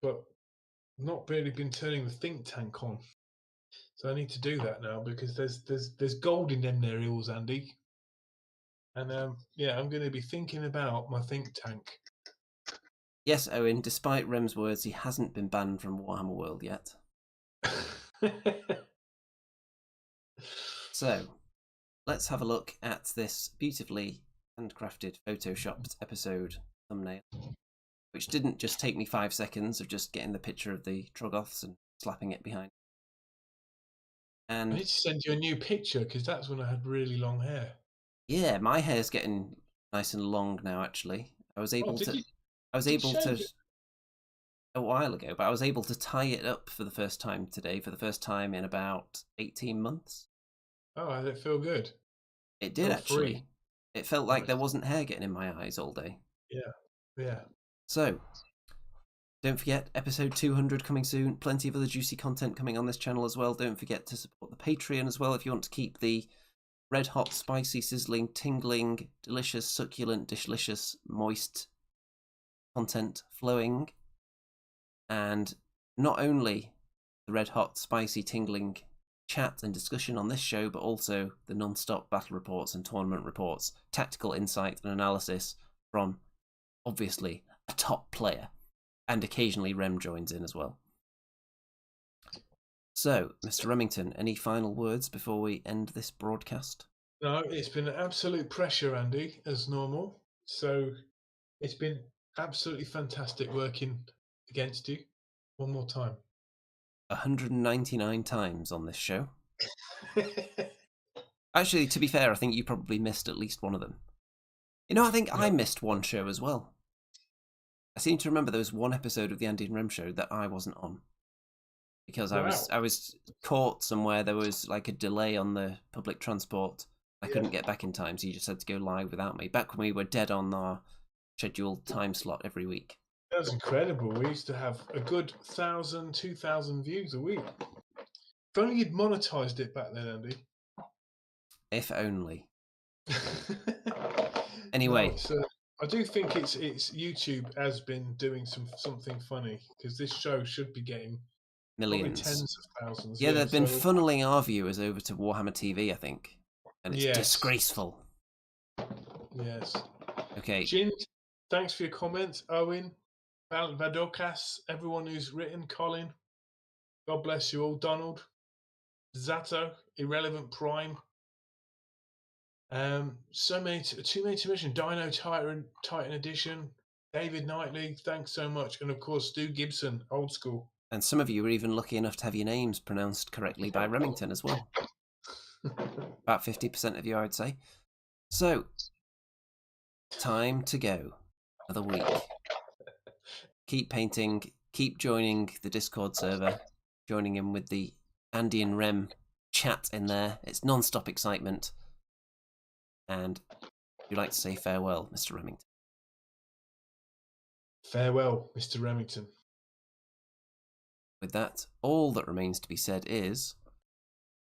but not really been turning the think tank on. So I need to do that now, because there's gold in them there hills, Andy. And I'm going to be thinking about my think tank. Yes, Owen, despite Rem's words, he hasn't been banned from Warhammer World yet. So, let's have a look at this beautifully handcrafted, photoshopped episode thumbnail, which didn't just take me 5 seconds of just getting the picture of the Troggoths and slapping it behind. And I need to send you a new picture, because that's when I had really long hair. Yeah, my hair's getting nice and long now. Actually, I was able to a while ago, but I was able to tie it up for the first time today, for the first time in about 18 months. Oh, did it feel good? It did, actually. Free. It felt like there wasn't hair getting in my eyes all day. Yeah. So, don't forget, episode 200 coming soon. Plenty of other juicy content coming on this channel as well. Don't forget to support the Patreon as well if you want to keep the red hot, spicy, sizzling, tingling, delicious, succulent, dishlicious, moist content flowing. And not only the red hot, spicy, tingling chat and discussion on this show, but also the non-stop battle reports and tournament reports, tactical insight and analysis from, obviously, a top player. And occasionally Rem joins in as well. So, Mr. Remington, any final words before we end this broadcast? No, it's been an absolute pressure, Andy, as normal. So it's been absolutely fantastic working against you one more time. 199 times on this show. Actually, to be fair, I think you probably missed at least one of them. I think I missed one show as well. I seem to remember there was one episode of the Andy and Rem show that I wasn't on. Because I was caught somewhere. There was like a delay on the public transport. I couldn't get back in time, so you just had to go live without me. Back when we were dead on our scheduled time slot every week. That was incredible. We used to have a good 1,000, 2,000 views a week. If only you'd monetized it back then, Andy. If only. Anyway. No, I do think it's YouTube has been doing something funny, because this show should be getting millions, tens of thousands. Yeah, they've been funneling our viewers over to Warhammer TV, I think, and it's disgraceful. Yes. Okay. Jind, thanks for your comments. Owen, Vadokas, everyone who's written, Colin, God bless you all. Donald, Zato, Irrelevant Prime. Too many to mention. Dino Titan Edition, David Knightley, thanks so much, and of course Stu Gibson, old school. And some of you were even lucky enough to have your names pronounced correctly by Remington as well. About 50% of you, I would say. So, time to go. Another week. Keep painting. Keep joining the Discord server. Joining in with the Andy and Rem chat in there. It's non-stop excitement. And would you like to say farewell, Mr. Remington? Farewell, Mr. Remington. With that, all that remains to be said is,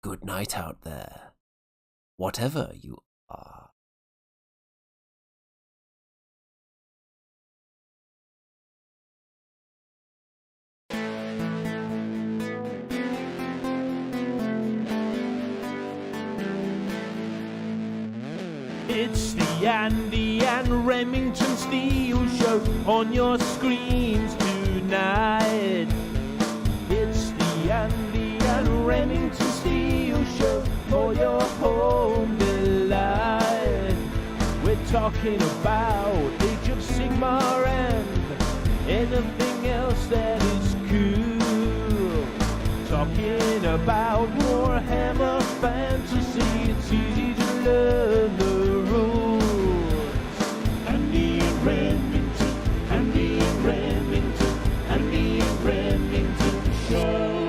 good night out there, whatever you are. It's the Andy and Remington Steel Show on your screens tonight. It's the Andy and Remington Steel Show for your home delight. We're talking about Age of Sigmar and anything else that is cool. Talking about